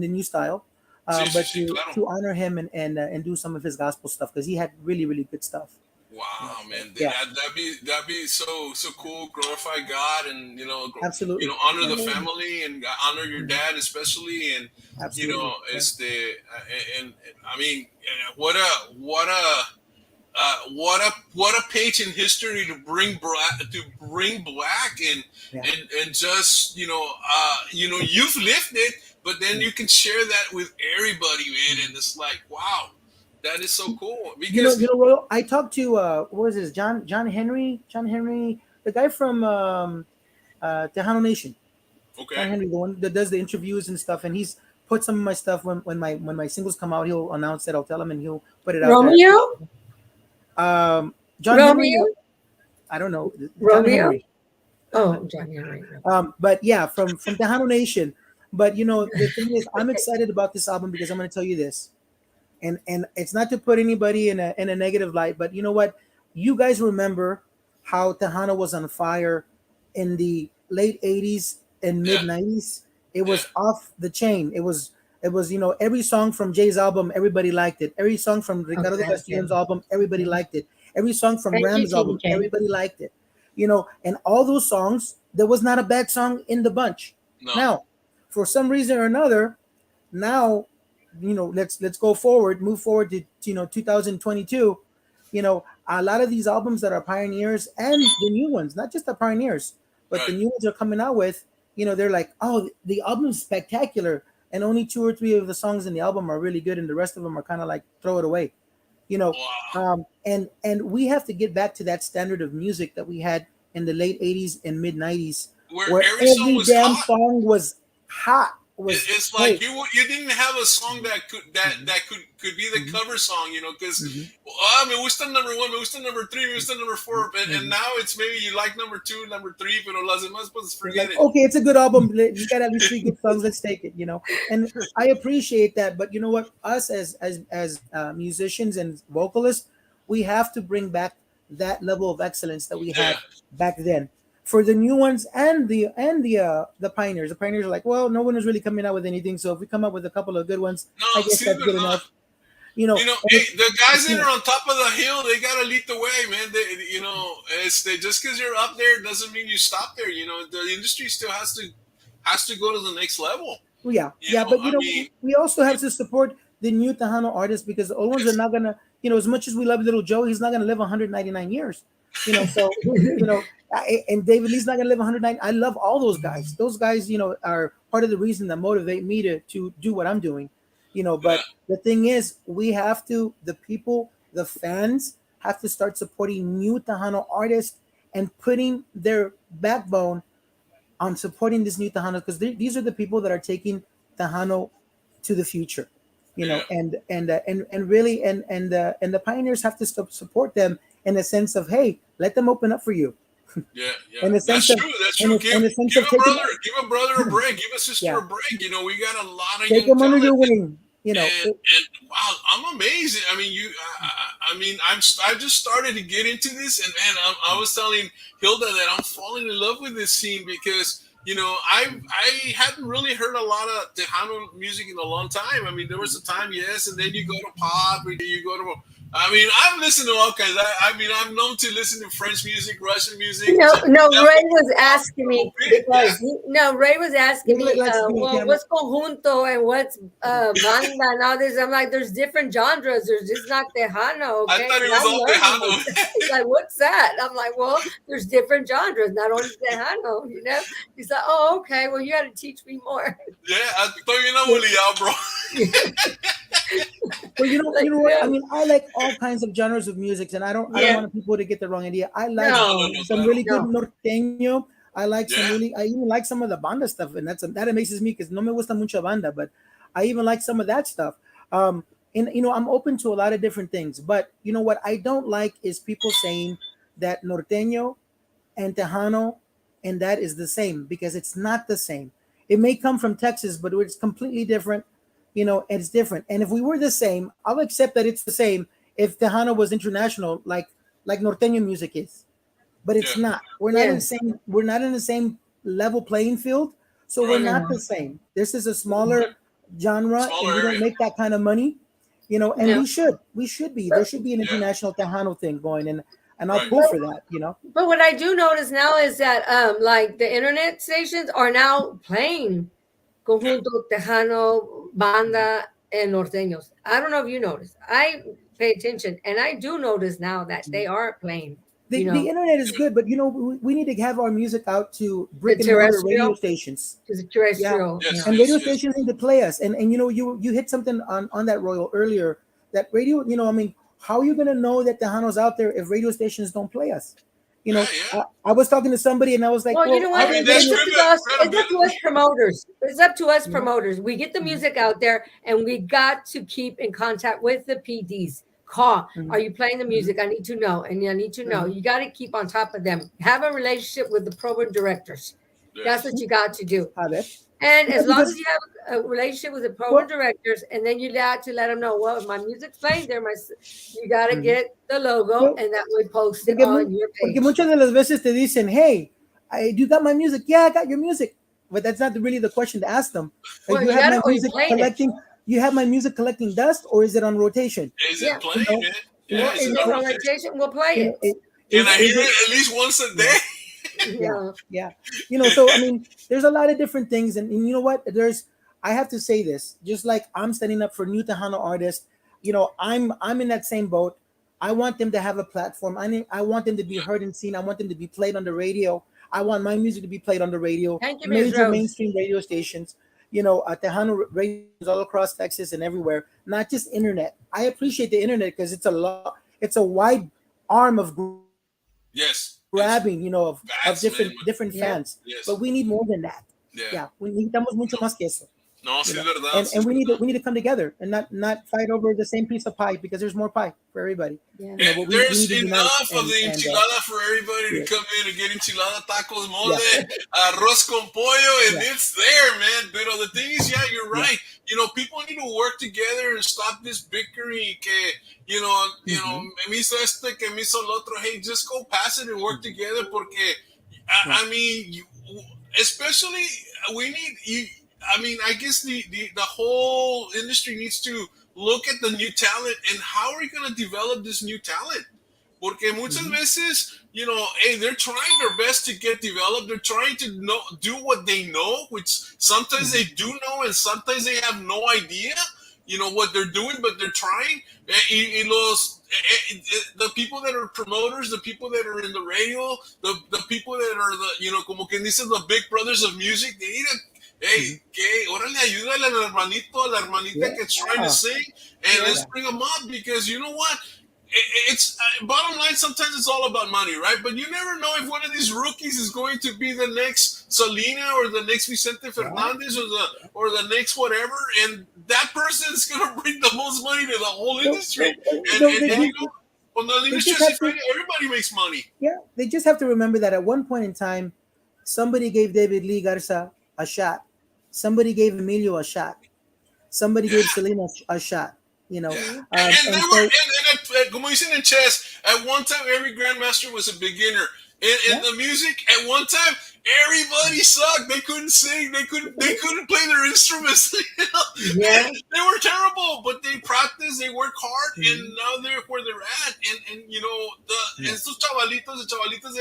the new style, Sí, sí, but sí, claro. to honor him and do some of his gospel stuff because he had really really good stuff. You know, Wow, so man, yeah, that'd be so cool. Glorify God, and absolutely, honor yeah, the family, and honor your mhm, dad especially, and absolutely, yeah, and I mean, what a page in history to bring black, and yeah, just you've lived it, but then yeah. you can share that with everybody, man, and it's like, wow, that is so cool You because know, Royal. I talked to what was this John Henry, the guy from Tejano Nation. okay. John Henry, the one that does the interviews and stuff, and he's put some of my stuff when my singles come out. He'll announce it. I'll tell him, and he'll put it out there. Romeo, John Henry, Romeo, I don't know, John Romeo. Henry. Oh, John Henry. But yeah, from Tejano Nation. But you know, the thing is, I'm excited about this album because I'm going to tell you this, and it's not to put anybody in a negative light, but you know what? You guys remember how Tejano was on fire in the late '80s and Yeah, mid '90s? It yeah, was off the chain. It was every song from Jay's album, everybody liked it. Every song from Ricardo Okay, okay. Castillo's album, everybody Mhm. liked it. Every song from Thank you, Ram's album, TJ. everybody liked it. And all those songs, there was not a bad song in the bunch. no, Now, for some reason or another, now, let's go forward, move forward to 2022. A lot of these albums that are pioneers and the new ones, not just the pioneers, but the right. new ones are coming out with, they're like, oh, the album's spectacular, and only two or three of the songs in the album are really good, and the rest of them are kind of like throw it away. you know Wow. and we have to get back to that standard of music that we had in the late '80s and mid '90s, Where where every song every was damn hot. song was hot, was It's like hey. you didn't have a song that could that Mhm, that could be the mhm, cover song, because mhm, me gusta number one, me gusta number three, me gusta number four, and mhm. now it's maybe you like number two, number three, pero las demás pues It's forget like, it. okay, it's a good album. You got at least three good songs. Let's take it. And I appreciate that. But you know what? Us as musicians and vocalists, we have to bring back that level of excellence that we Yeah. had back then. For the new ones and the pioneers. The pioneers are like, well, no one is really coming out with anything. So if we come up with a couple of good ones, No, I guess sí, that's good verdad. enough. And Hey, the guys that it's are on top of the hill, they gotta lead the way, man. Just because you're up there doesn't mean you stop there. The industry still has to go to the next level. Well, yeah, but I mean, we also have to support the new Tejano artists because the old ones are yes, not gonna, as much as we love Little Joe, he's not gonna live 199 years, So, and David Lee's not gonna live 109. I love all those guys. Those guys, are part of the reason that motivate me to do what I'm doing, yeah, But the thing is, the people, the fans, have to start supporting new Tejano artists and putting their backbone on supporting this new Tejano because these are the people that are taking Tejano to the future, yeah, and really and the pioneers have to support them in a sense of, hey, let them open up for you, yeah. in a sense That's of true. That's in true. a, Give in a sense give of a taking brother, give a brother a break. Give a sister yeah, a break. We got a lot of take young them under your talent. wing, And wow, I'm amazing. I mean, I mean, I just started to get into this, and man, I was telling Hilda that I'm falling in love with this scene because I hadn't really heard a lot of Tejano music in a long time. I mean, there was a time, yes, and then you go to pop, and you go to I mean, I've listened to all kinds. I mean, I'm known to listen to French music, Russian music. No, no. Japanese Ray was asking a me bit, yeah. because Ray was asking me, Let's do it, well, Cam. what's conjunto and what's banda and all this. I'm like, there's different genres. There's just not tejano. I Okay, thought it and was I'm all learning Tejano. it. He's like, what's that? I'm like, well, there's different genres, not only tejano. He's like, oh, okay. Well, you got to teach me more. Yeah, I thought you know Willie out, bro. Well, Like, you know what? yeah. I mean, I like all kinds of genres of music, and I don't Yeah. want people to get the wrong idea. I like No, some claro. really good no. norteño. I like some Yeah. really. I even like some of the banda stuff, and that amazes me because no me gusta mucho banda, but I even like some of that stuff. And I'm open to a lot of different things, but you know what I don't like is people saying that norteño and tejano and that is the same, because it's not the same. It may come from Texas, but it's completely different. And it's different. And if we were the same, I'll accept that it's the same if Tejano was international, like norteño music is. But it's Yeah. not. We're not in the Yes. same. We're not in the same level playing field. So we're Right. not No. the same. This is a smaller genre, and Smaller we don't area. make that kind of money. And No. we should. We should be. There should be an Yeah. international Tejano thing going, and I'll Right. pull for that. But what I do notice now is that like the internet stations are now playing conjunto, tejano, banda, and norteños. I don't know if you notice. I pay attention, and I do notice now that they are playing. The internet is good, but we need to have our music out to brick and mortar radio terrestrial? stations. To the terrestrial. Yes. And yes, radio yes. stations need to play us. And you hit something on that, Royal, earlier. That radio, I mean, how are you gonna know that Tejano's out there if radio stations don't play us? Yeah. I was talking to somebody and I was like, Well, you know what? how do I that's It's get up in to us. It's up to us credibility. promoters. It's up to us Mhm. promoters. We get the Mhm. music out there, and we got to keep in contact with the PDs. Call. Mhm. Are you playing the music? I need to know, and I need to know. Mhm. You got to keep on top of them. Have a relationship with the program directors. That's Yes. what you got to do. A ver. And Yeah, as long as because you have a relationship with the Well- program directors, and then you got to let them know, well, if my music's playing there, you got to Mhm. get the logo, Well, and that way post it Porque, on your porque page. muchas de las veces te dicen, hey, you got my music? Yeah, I got your music. But that's not really the question to ask them. Well, you you have gotta- my or you music playing it. collecting. You have my music collecting dust, or is it on rotation? Is Yeah. it playing, man? Yeah. Well, Is is it it on on rotation? rotation? We'll play You it. know, it- Can I is hear it- it at least once a day? Yeah. Yeah. So I mean, there's a lot of different things, and you know what? I have to say this, just like I'm standing up for new Tejano artists. I'm in that same boat. I want them to have a platform. I want them to be heard and seen. I want them to be played on the radio. I want my music to be played on the radio. Thank you, Ms. Major Rose. mainstream radio stations. Tejano radios all across Texas and everywhere. Not just internet. I appreciate the internet because it's a wide arm of Yes. grabbing, of Fans, different Yeah. fans. Yes. But we need more than that. Yeah. Yeah, we necesitamos mucho más que eso. No, sí, you es know. verdad. And, sí, and es we need verdad. to come together and not fight over the same piece of pie, because there's more pie for everybody. Yeah. You know, but we There's need to unite enough of the and, enchilada for everybody yeah. to come in and get enchilada, tacos, mole, arroz con pollo, and it's there, man. But the thing is, yeah, you're right. People need to work together and stop this bickering. Me hizo este, que me hizo el otro. Hey, just go pass it and work together, porque I mean, especially we need you. I mean, I guess the whole industry needs to look at the new talent and how are we going to develop this new talent? Porque muchas veces, hey, they're trying their best to get developed. They're trying to do what they know, which sometimes they do know and sometimes they have no idea, what they're doing, but they're trying. The people that are promoters, the people that are in the radio, the people that are como quien dice, the big brothers of music, they need to, hey, órale, ayúdale al hermanito, a la hermanita that's trying to sing, and let's bring them up, because you know what? It's bottom line. Sometimes it's all about money, right? But you never know if one of these rookies is going to be the next Selena or the next Vicente Fernandez or the next whatever, and that person is going to bring the most money to the whole industry. On the industry, everybody makes money. Yeah, they just have to remember that at one point in time, somebody gave David Lee Garza a shot. Somebody gave Emilio a shot. Somebody gave Selena a shot. you know. Yeah. And they And were, so como dicen in chess, at one time every grandmaster was a beginner. In the music, at one time everybody sucked. They couldn't sing. They couldn't play their instruments. You know? Yeah. They were terrible, but they practiced. They work hard, and now they're where they're at. And you know estos chavalitos, the chavalitas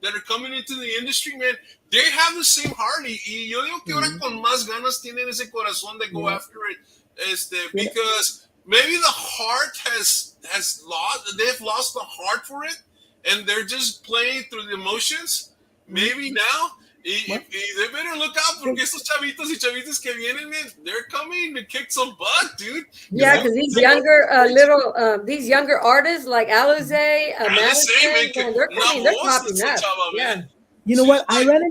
that are coming into the industry, man, they have the same heart. Y yo digo que ahora con más ganas tienen ese corazón de go after it. Because maybe the heart has lost. They've lost the heart for it, and they're just playing through the emotions. Maybe now, they better look out porque estos chavitos y chavitas que vienen, man, they're coming to kick some butt, dude. Yeah, because these younger artists like Alize, Madison, man, they're coming, they're popping up. Yeah. You know what? I ran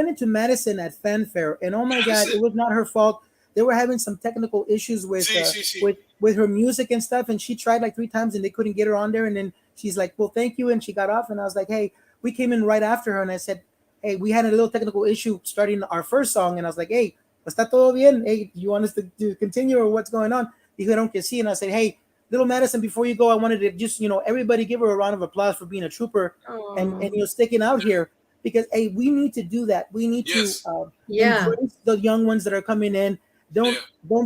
into Madison at Fanfare, and oh my God, it was not her fault. They were having some technical issues with her music and stuff, and she tried like 3 times and they couldn't get her on there. And then she's like, "Well, thank you," and she got off. And I was like, "Hey," we came in right after her, and I said, "Hey, we had a little technical issue starting our first song," and I was like, "Hey, ¿está todo bien? Hey, you want us to continue or what's going on?" Dijeron que sí, and I said, "Hey, little Madison, before you go, I wanted to just, everybody give her a round of applause for being a trooper and sticking out here, because hey, we need to do that. We need to embrace the young ones that are coming in. Don't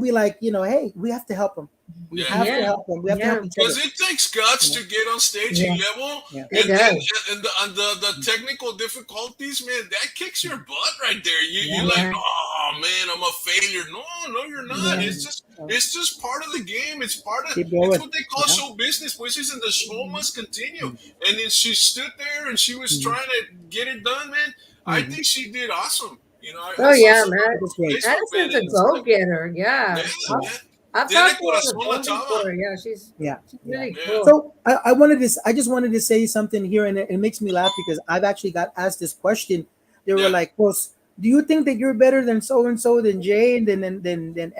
be like, hey, we have to help them. We have to help them. We have to help each other. Because it takes guts to get on stage and level. Yeah. And the technical difficulties, man, that kicks your butt right there. You're like, oh man, I'm a failure. No, you're not. It's just part of the game. It's what they call show business, which is, and the show must continue. And then she stood there and she was trying to get it done, man. I think she did awesome. Madison's a go-getter. Yeah. I've talked to her before. Yeah, she's really cool. So I just wanted to say something here, and it makes me laugh because I've actually got asked this question. They were like, "Well, do you think that you're better than so and so, than Jay, and then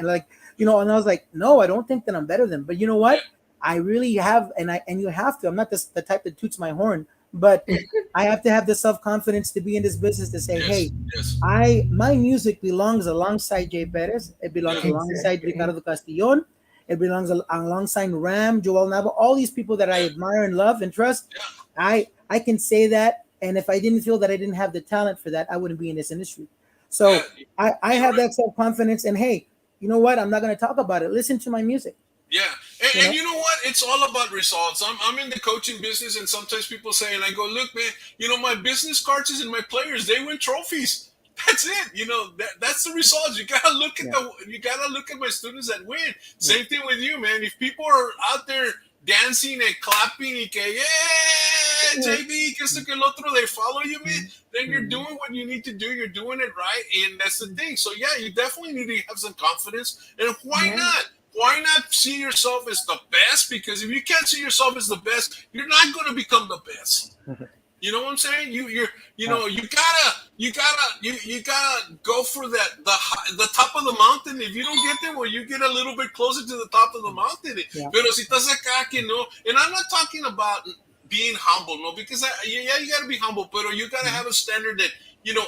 like, and I was like, no, I don't think that I'm better than. But you know what? I really have, and you have to. I'm not the type that toots my horn, but I have to have the self-confidence to be in this business to say, my music belongs alongside Jay Perez. It belongs alongside Ricardo Castillon. It belongs alongside Ram, Joel Nava, all these people that I admire and love and trust. I can say that, and if I didn't feel that I didn't have the talent for that, I wouldn't be in this industry. So I have that self-confidence, and hey, you know what? I'm not going to talk about it. Listen to my music. Yeah, and you know what? It's all about results. I'm in the coaching business, and sometimes people say, and I go, look, man, my business cards and my players, they win trophies. That's it. That's the results. You gotta look at my students that win. Same thing with you, man. If people are out there dancing and clapping, and JB, que esto que el otro, they follow you, man, then you're doing what you need to do. You're doing it right, and that's the thing. So yeah, you definitely need to have some confidence. And why not? Why not see yourself as the best? Because if you can't see yourself as the best, you're not going to become the best. You know what I'm saying? You gotta go for the top of the mountain. If you don't get there, well, you get a little bit closer to the top of the mountain. Pero si estás acá que no, and I'm not talking about being humble, no, because you gotta be humble, pero you gotta have a standard that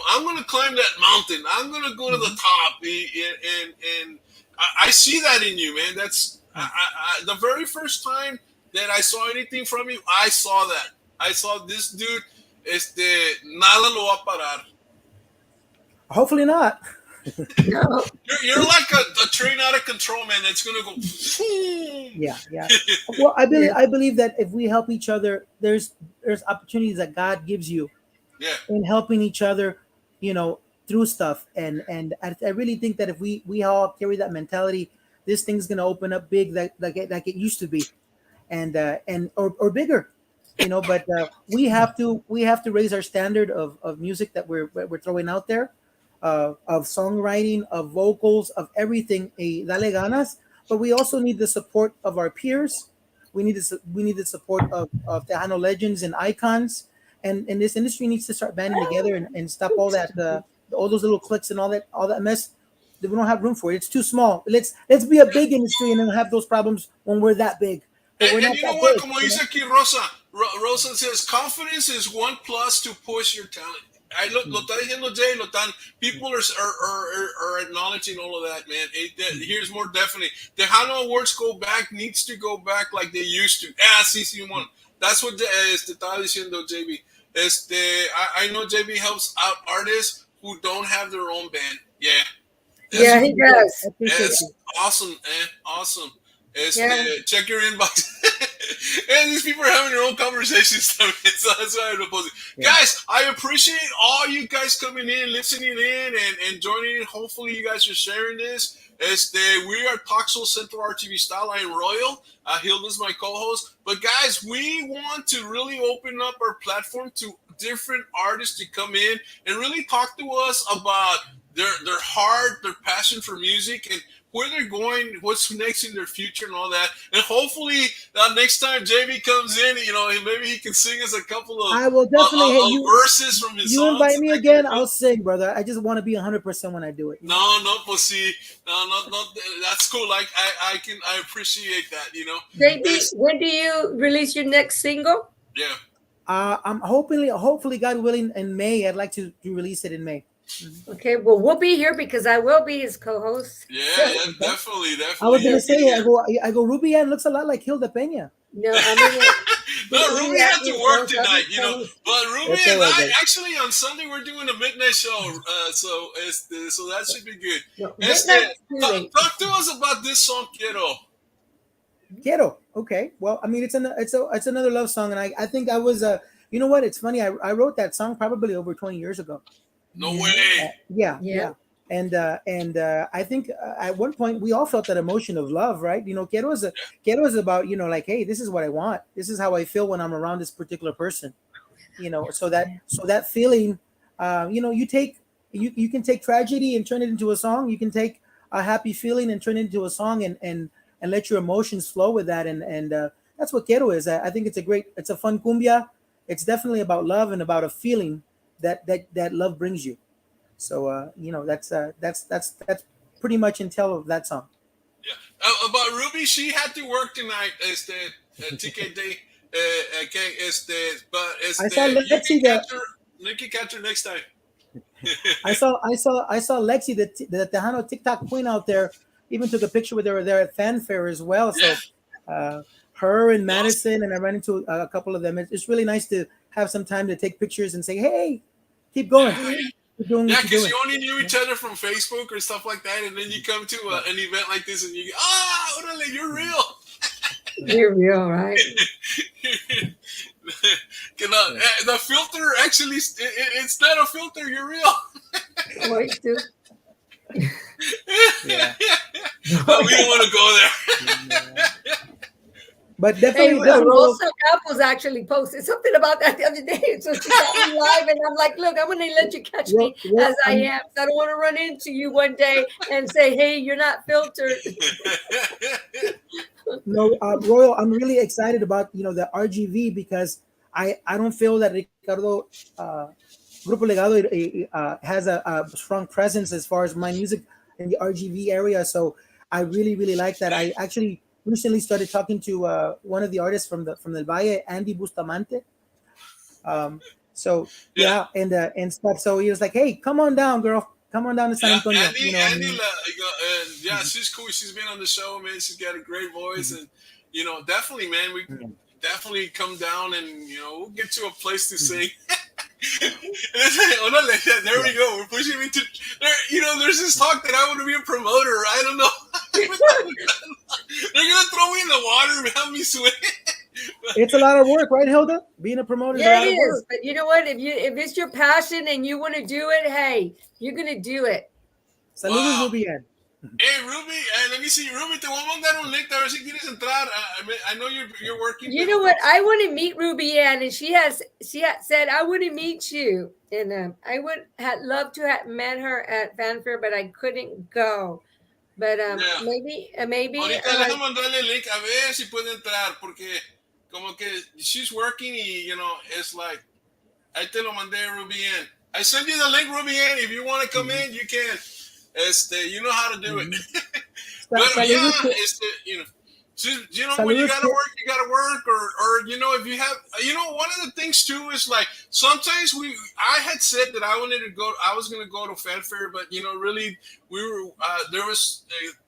I'm gonna climb that mountain. I'm gonna go to the top, and I see that in you, man. That's the very first time that I saw anything from you. I saw that. I saw this dude. Nada lo va a parar. Hopefully not. No. You're like a train out of control, man. That's gonna go. Yeah. Well, I believe that if we help each other, there's opportunities that God gives you. Yeah. In helping each other, through stuff, and I really think that if we all carry that mentality, this thing's gonna open up big like it used to be, and or bigger, But we have to raise our standard of music that we're throwing out there, of songwriting, of vocals, of everything. Dale ganas, but we also need the support of our peers. We need the support of Tejano legends and icons, and this industry needs to start banding together and stop all that. All those little clicks and all that mess that we don't have room for. It's too small. Let's be a big industry and then have those problems when we're that big. But and you know what? Como dice aquí Rosa says, confidence is 1+ to push your talent. Lo está diciendo Jay, people are acknowledging all of that, man. Here's more definitely. The Hano Awards needs to go back like they used to. Sí, one. That's what estaba diciendo JB. I know JB helps out artists who don't have their own band. Yeah. Yeah, he does. It's awesome, man. Awesome. Check your inbox. And these people are having their own conversations. So that's why I'm posting. Yeah. Guys, I appreciate all you guys coming in, listening in, and joining in. Hopefully, you guys are sharing this. We are Toxel Central RTV Style. I am Royal. Hilda's my co-host. But guys, we want to really open up our platform to different artists to come in and really talk to us about their heart, their passion for music, and where they're going, what's next in their future, and all that. And hopefully, next time JB comes in, maybe he can sing us a couple of I will definitely verses from his songs. You invite me again, I'll sing, brother. I just want to be 100% when I do it. No, pues sí. No, that's cool. I appreciate that, JB, when do you release your next single? Yeah. I'm hopefully, God willing, in May. I'd like to release it in May. Okay, well, we'll be here because I will be his co-host. Yeah, definitely. I was gonna say, I go. Ruby Ann looks a lot like Hilda Peña. No, I mean, Ruby had to work tonight, But Ruby and I actually on Sunday we're doing a midnight show, so that should be good. No, talk to us about this song, Quiero. Okay. Well, I mean, it's another love song, and I think I was you know what? It's funny. I wrote that song probably over 20 years ago. No way. Yeah. And I think at one point we all felt that emotion of love, right? Quiero is about, like, hey, this is what I want. This is how I feel when I'm around this particular person. So that feeling, you can take tragedy and turn it into a song. You can take a happy feeling and turn it into a song and let your emotions flow with that. And that's what Quiero is. I think it's a fun cumbia. It's definitely about love and about a feeling that love brings you. So that's pretty much intel of that song. Yeah. About Ruby, she had to work tonight. TKD. But I saw Lexi Nikki catcher next time. I saw Lexi, the Tejano TikTok queen out there, even took a picture with her there at Fanfare as well. So her and Madison, and I ran into a couple of them. It's really nice to have some time to take pictures and say, hey, keep going. Because you only knew each other from Facebook or stuff like that, and then you come to an event like this and you go, orale, you're real. You're real, right? The filter actually, it's not a filter, you're real. Wait, dude. But we don't want to go there. But definitely, Rosa Campos actually posted something about that the other day. So she got me live, and I'm like, "Look, I'm going to let you catch me as I am. So I don't want to run into you one day and say, hey, you're not filtered." No, Royal, I'm really excited about the RGV because I don't feel that Ricardo Grupo Legado has a strong presence as far as my music in the RGV area. So I really, really like that. I actually recently started talking to one of the artists from the Valle, Andy Bustamante. And stuff. So he was like, "Hey, come on down, girl. Come on down to San Antonio." Andy, she's cool. She's been on the show, man. She's got a great voice, and definitely, man, we definitely come down and we'll get you a place to sing. There we go. We're pushing me to there. There's this talk that I want to be a promoter. I don't know. They're gonna throw me in the water and have me swim. It's a lot of work, right, Hilda? Being a promoter is a lot of work. But you know what? If it's your passion and you want to do it, hey, you're gonna do it. Saludos, Ruby Ann. Hey, Ruby, let me see. Ruby, te voy a mandar un link a ver si quieres entrar. I know you're working. You know what? I want to meet Ruby Ann, and she had said I want to meet you, and I had loved to have met her at Fanfare, but I couldn't go. But maybe. Ahorita déjame mandarle el link a ver si puede entrar, porque como que she's working y it's like I te lo mandé, Ruby Ann. I send you the link, Ruby Ann. If you want to come in, you can. You know how to do it. But So, you know, when you Saludos. gotta work, or you know, if you have, you know, one of the things too is like sometimes I had said that I was gonna go to Fanfare, but you know, really, there was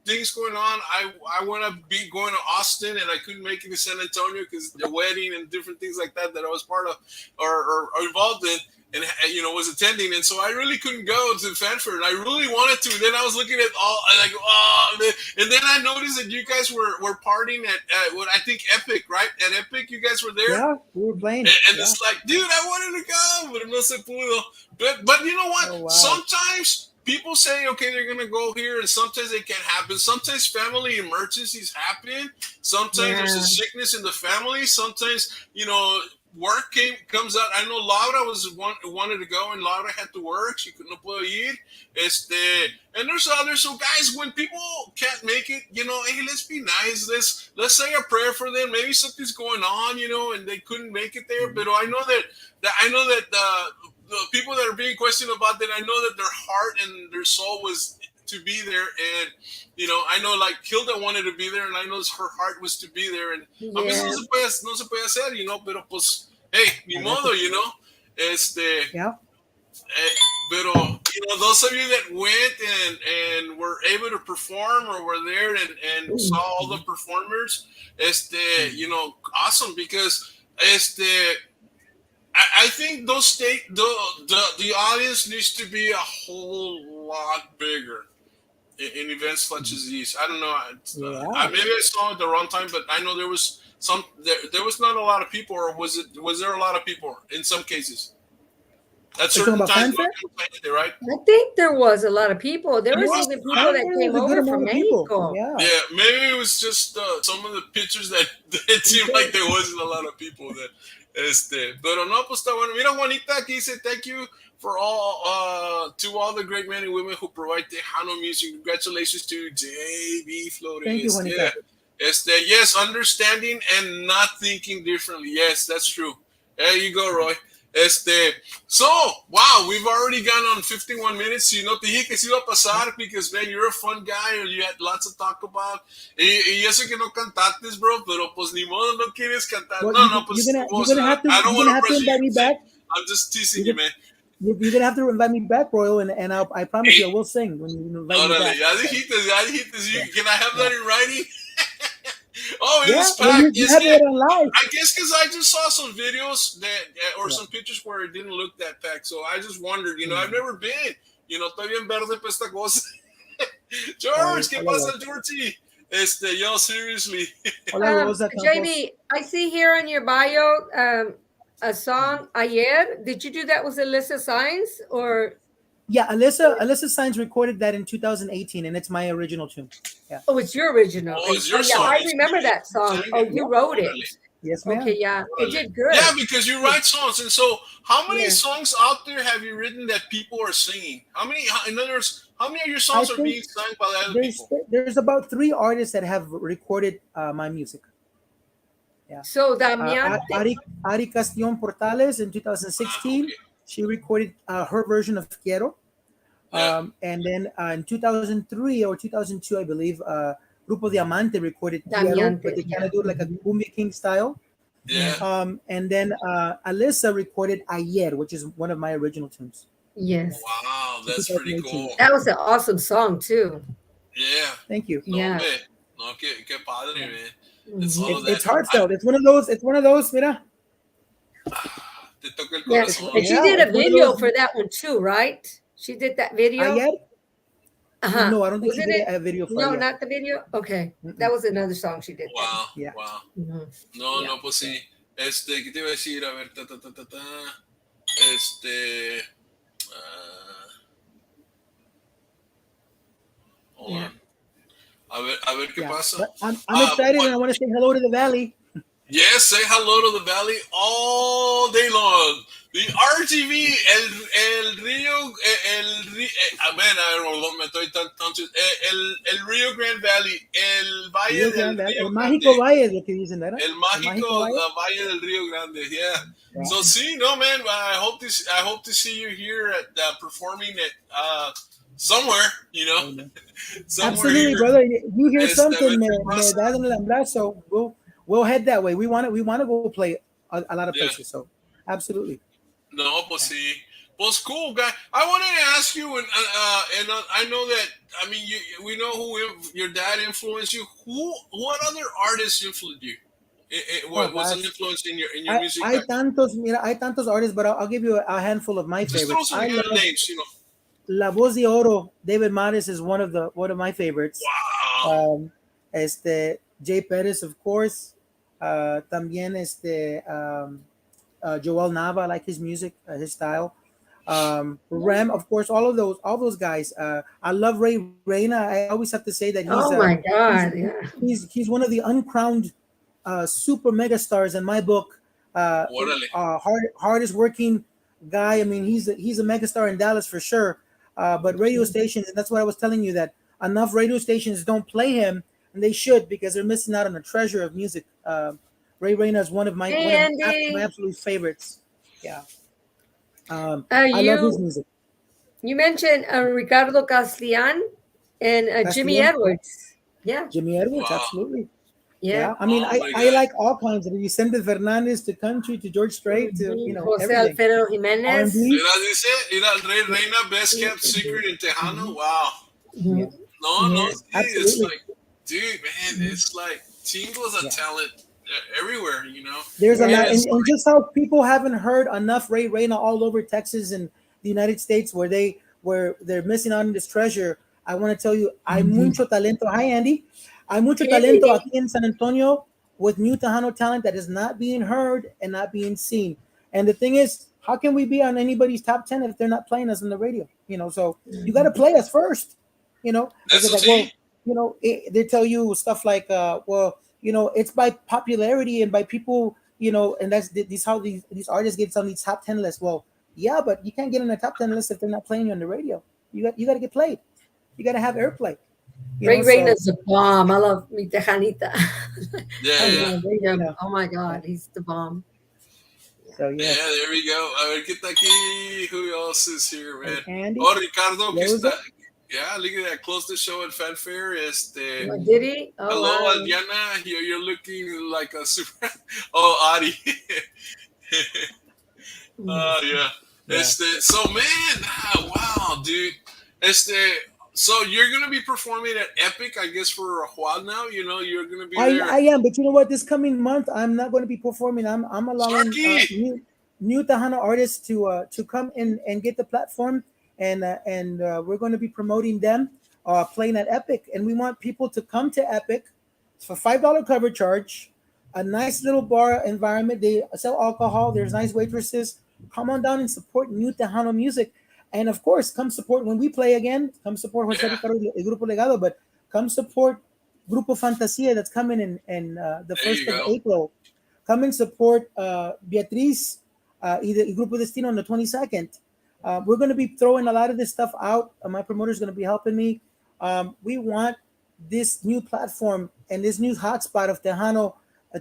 things going on. I want to be going to Austin, and I couldn't make it to San Antonio because the wedding and different things like that I was part of or involved in. And you know, was attending, and so I really couldn't go to Fanfare, and I really wanted to. And then I was looking at all like, oh, and then I noticed that you guys were partying at what I think Epic, right? At Epic, you guys were there. Yeah, we were playing. And it's like, dude, I wanted to go, but no se pudo. But you know what? Oh, wow. Sometimes people say, okay, they're gonna go here, and sometimes it can't happen. Sometimes family emergencies happen. Sometimes there's a sickness in the family. Sometimes, you know, work comes out. I know Laura wanted to go, and Laura had to work. She couldn't puedo ir. And there's others. So guys, when people can't make it, you know, hey, let's be nice. Let's say a prayer for them. Maybe something's going on, you know, and they couldn't make it there. But I know that the people that are being questioned about that, I know that their heart and their soul was to be there. And you know, I know like Hilda wanted to be there, and I know her heart was to be there. And a veces no se puede hacer, you know, pero pues, hey, ni modo, you know. Yeah. Pero, you know, those of you that went and were able to perform or were there and saw all the performers, you know, awesome, because I think the audience needs to be a whole lot bigger in events such as these. I don't know. Maybe I saw it at the wrong time, but I know there was there was not a lot of people, or was there a lot of people in some cases? At certain times, right? I think there was a lot of people. There was even people that came over from Mexico. Yeah, maybe it was just some of the pictures that it seemed like there wasn't a lot of people that. Pero no, pues está bueno. Mira, Juanita aquí dice, thank you for all to all the great men and women who provide Tejano music. Congratulations to J.B. Flores. Thank you, Juanita. Yeah. Yes, understanding and not thinking differently. Yes, that's true. There you go, Roy. So, wow, we've already gone on 51 minutes. You know, te dije que se iba a pasar because, man, you're a fun guy and you had lots to talk about. Y yo sé que no cantaste, bro, pero pues ni modo, no quieres cantar. Well, no, pues you're gonna have to invite me back. I'm just teasing you, man. You're gonna have to invite me back, Royal, and I promise you I will sing when you invite me back. Ya dijiste. Can I have that in writing? Oh, it Yeah, was packed. you have it on live. I guess because I just saw some videos or some pictures where it didn't look that packed. So I just wondered, you know, I've never been. You know, estoy bien verde para esta cosa. George, ¿qué pasa, Georgie? Yo, seriously. JB, I see here on your bio a song, Ayer. Did you do that with Alyssa Signs or? Yeah, Alyssa Signs recorded that in 2018, and it's my original tune. Yeah. Oh, it's your original. Oh, it's your song. I remember that song. Oh, you wrote it. Yes, ma'am. Okay, yeah. It did good. Yeah, because you write songs. And so how many songs out there have you written that people are singing? In other words, how many of your songs are being sung by the other people? There's about 3 artists that have recorded my music. Yeah. So Damián. Ari Castillo Portales in 2016. Okay. She recorded her version of Quiero. And then in 2003 or 2002, I believe, Grupo Diamante recorded Quiero, but they kind of do it like a Cumbia King style. Yeah. And then Alyssa recorded Ayer, which is one of my original tunes. Yes. Wow, that's pretty cool. That was an awesome song too. Yeah. Thank you. Yeah. No, qué padre, man. It's heartfelt. It's one of those, mira. Te toca el yes. corazón. And she did a video for that one too, right? She did that video. Ayer? Uh-huh. No, I don't think she did a video for No, Ayer. not the video. Okay, that was another song she did. Wow. Yeah. Wow. Mm-hmm. No, pues sí. ¿Qué te iba a decir? A ver, hold on. A ver qué pasa. I'm excited and I want to say hello to the Valley. Yes, say hello to the Valley all day long. The RTV, el Rio, el Rio Grande Valley, el Valle del Rio El mágico Valle es lo que dicen, ¿verdad? El mágico Valle del Rio Grande, yeah. Wow. So see, no man, I hope to see you here at performing at somewhere, somewhere Absolutely, here. brother. You hear something, Vete me pasa. das en el abrazo. We'll head that way. We want to go play a lot of Yeah. places. So, absolutely. No, pues sí. Pues cool, guy. I wanted to ask you, and I know that. I mean, we know who your dad influenced you. What other artists influenced you? Oh What was an gosh, influence in your music hay back? tantos, mira, hay tantos artists, but I'll give you a handful of my Just throw favorites. some I good love names. La Voz de Oro. David Mares is one of my favorites. Wow. Um, Jay Perez, of course. También Joel Nava, I like his music, his style. Rem, of course, all those guys. I love Ray Reyna. I always have to say that Oh my God. Yeah. he's one of the uncrowned super mega stars in my book. Órale. Hardest working guy. I mean, he's a mega star in Dallas for sure. But radio stations, and that's what I was telling you, that enough radio stations don't play him, and they should, because they're missing out on a treasure of music. Ray Reyna is one of my Hey, my Andy. absolute favorites. Yeah, I love his You music. mentioned Ricardo Castellan and Jimmy Castellan, Edwards. Yeah. Jimmy Edwards, Wow. absolutely. Yeah. Yeah, I mean, Oh my I God. like all kinds of Vicente Fernandez to country to George Strait to Jose everything. Alfredo R and Jimenez. B. Mira, dice, mira, el Rey Reina, best kept secret in Tejano. Wow. Yeah, No, Yes. sí, it's absolutely. like, dude, man, it's like Tingo's a Yeah. talent everywhere, There's a lot, Yeah. and just how people haven't heard enough Ray Reyna all over Texas and the United States, where they're missing out on this treasure. I want to tell you, hay mucho talento. Hi, Andy. Hay mucho talento aquí en San Antonio with new Tejano talent that is not being heard and not being seen. And the thing is, how can we be on anybody's top 10 if they're not playing us on the radio? So you got to play us first. Because Eso like, sí. well, they tell you stuff like, well, it's by popularity and by people, and that's how these artists get on these top 10 lists. Well, yeah, but you can't get on the top 10 list if they're not playing you on the radio. You got to get played. You got to have airplay. Ray So Reyna's the bomb. I love mi Tejanita. Yeah. Oh my God, he's the bomb. So Yeah, there we go. A ver qué está aquí. Who else is here, man? Andy, Oh, Ricardo, que Rosa? está. Yeah, look at that. Close the show at Fanfare. Oh, did he? Oh, Hello, wow. Adriana. You're looking like a super. Oh, Ari. Yeah. Yeah. So man, wow, dude. So you're gonna be performing at Epic, I guess, for a while now. You're gonna be there. I am, but you know what? This coming month, I'm not going to be performing. I'm allowing Sharky! new Tejano artists to come in and get the platform, and we're going to be promoting them playing at Epic, and we want people to come to Epic. It's for $5 cover charge, a nice little bar environment. They sell alcohol. There's nice waitresses. Come on down and support new Tejano music. And of course, come support when we play again. Come support Jose Ricardo y Grupo Legado, but come support Grupo Fantasia that's coming in the 1st of April. Come and support Beatriz y Grupo Destino on the 22nd. We're going to be throwing a lot of this stuff out. My promoter is going to be helping me. We want this new platform and this new hotspot of Tejano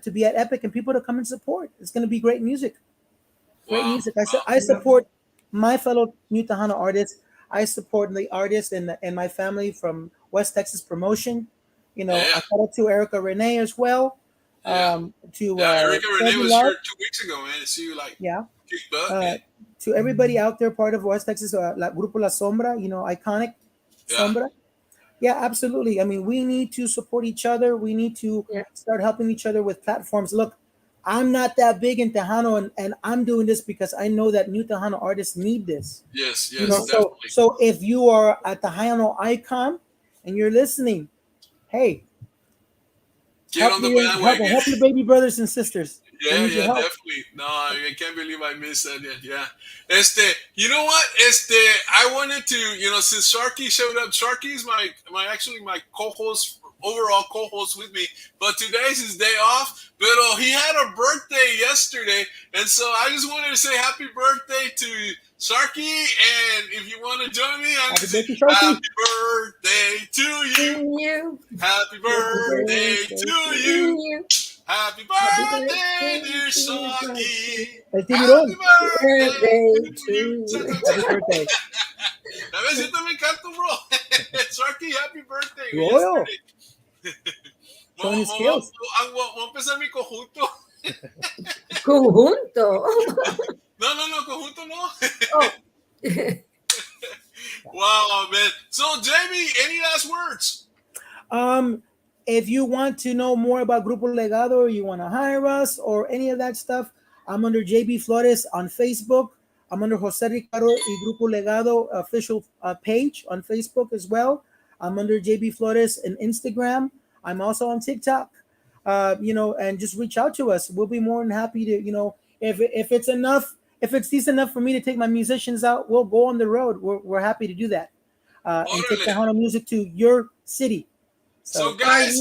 to be at Epic and people to come and support. It's going to be great music. Great music. I support my fellow new Tejano artists. I support the artists and my family from West Texas Promotion. I shout out to Erica Renee as well. Erica Renee was here 2 weeks ago, man. To see you kick butt. To everybody out there, part of West Texas, Grupo La Sombra, iconic Sombra. Yeah, absolutely. I mean, we need to support each other. We need to start helping each other with platforms. Look, I'm not that big in Tejano, and I'm doing this because I know that new Tejano artists need this. Yes, definitely. So if you are a Tejano icon and you're listening, hey, help your baby brothers and sisters. Yeah, definitely. No, I can't believe I missed that yet. Yeah. You know what? I wanted to, since Sharky showed up, Sharky's my co-host, overall co-host with me, but today's his day off. But he had a birthday yesterday, and so I just wanted to say happy birthday to Sharky, and if you want to join me, I'm going to say happy birthday to you. Happy birthday to you. Happy birthday, dear Sharky. Happy birthday to you. Happy birthday. A ver si me canto, bro. Sharky, happy birthday. Royal. Yesterday. Showing his Vamos skills. a empezar mi conjunto. Conjunto. No, conjunto no. Oh. Wow, man. So, Jamie, any last words? If you want to know more about Grupo Legado, or you want to hire us, or any of that stuff, I'm under JB Flores on Facebook. I'm under Jose Ricardo y Grupo Legado official page on Facebook as well. I'm under JB Flores on Instagram. I'm also on TikTok. And just reach out to us. We'll be more than happy to, if it's enough, if it's decent enough for me to take my musicians out, we'll go on the road. We're happy to do that and take Tejano music to your city. So guys,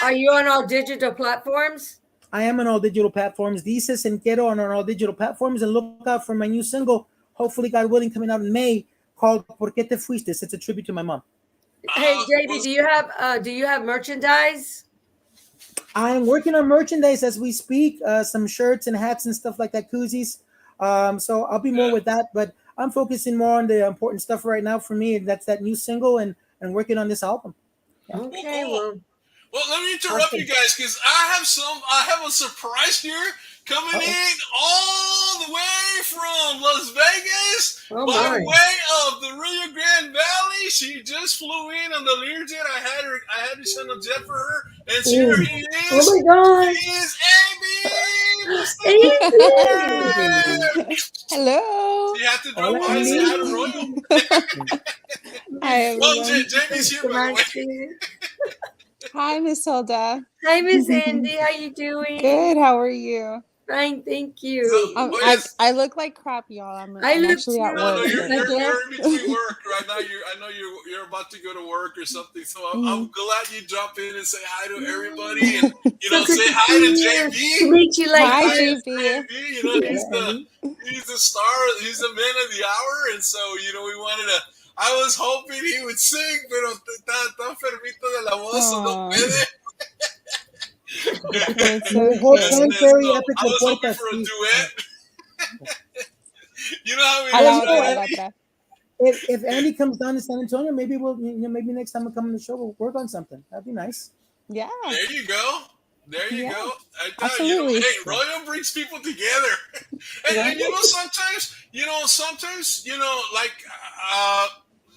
are you on all digital platforms? I am on all digital platforms. Dices and Quiero on all digital platforms, and look out for my new single, hopefully, God willing, coming out in May, called "Por qué te fuiste?" It's a tribute to my mom. Hey, JB, do you have merchandise? I'm working on merchandise as we speak. Some shirts and hats and stuff like that, koozies. So I'll be more with that, but I'm focusing more on the important stuff right now for me. That's that new single and working on this album. Yeah. Okay, well, let me interrupt you guys because I have a surprise here coming in all the way from Las Vegas by way of the Rio Grande Valley. She just flew in on the Learjet. I had to send a jet for her, and here he is. Oh my God! He is Amy. Hello. You have to drop by and say hi to Royal. Hi, well, Jamie's here, by the way. Hi, Miss Hilda. Hi, Miss Andy. How you doing? Good. How are you? Fine, thank you. So, I look like crap, y'all. I'm actually at work. No, you're in between work right now. I know you're about to go to work or something. So I'm glad you drop in and say hi to everybody, and say hi to JB. Meet you like hi, JB. He's the star. He's the man of the hour, and so we wanted to. I was hoping he would sing, pero está tan fermito de la voz, so no puede. I was hoping for a duet. You know how we do. If Andy comes down to San Antonio, maybe maybe next time I come on the show, we'll work on something. That'd be nice. Yeah. There you go. There you go. Absolutely. Hey, Royal brings people together. And sometimes,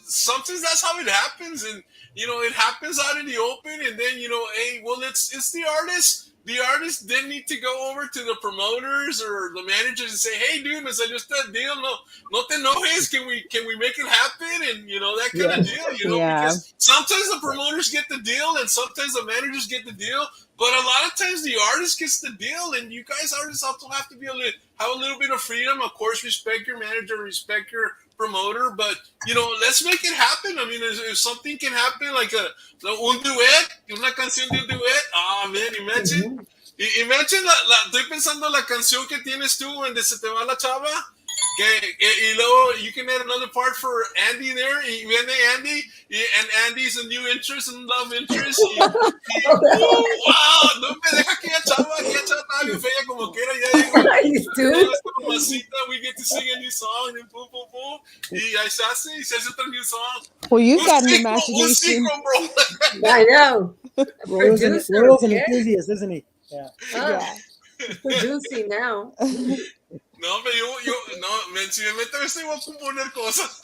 sometimes that's how it happens, and it happens out in the open, and then it's the artist. The artists then need to go over to the promoters or the managers and say, "Hey, dude, me salió este deal. No te enojes. Can we make it happen?" And that kind of deal. Because sometimes the promoters get the deal, and sometimes the managers get the deal. But a lot of times the artist gets the deal, and you guys artists also have to have a little bit of freedom. Of course, respect your manager, respect your promoter, but let's make it happen. I mean, if something can happen, like un duet, una canción de un duet. Man, imagine, estoy pensando la canción que tienes tú, donde se te va la chava, y luego you can add another part for Andy there, y viene Andy, and Andy's a new interest and love interest. Wow, no me deja aquella chava está bien fea como quiera, ya digo, we get to sing a new song, and boom, boom, boom, y ahí se hace otra new song. Well, you got an imagination. I know. Royal's an enthusiast, isn't he? Yeah. Producing now. No, pero si me meto esto, voy a componer cosas.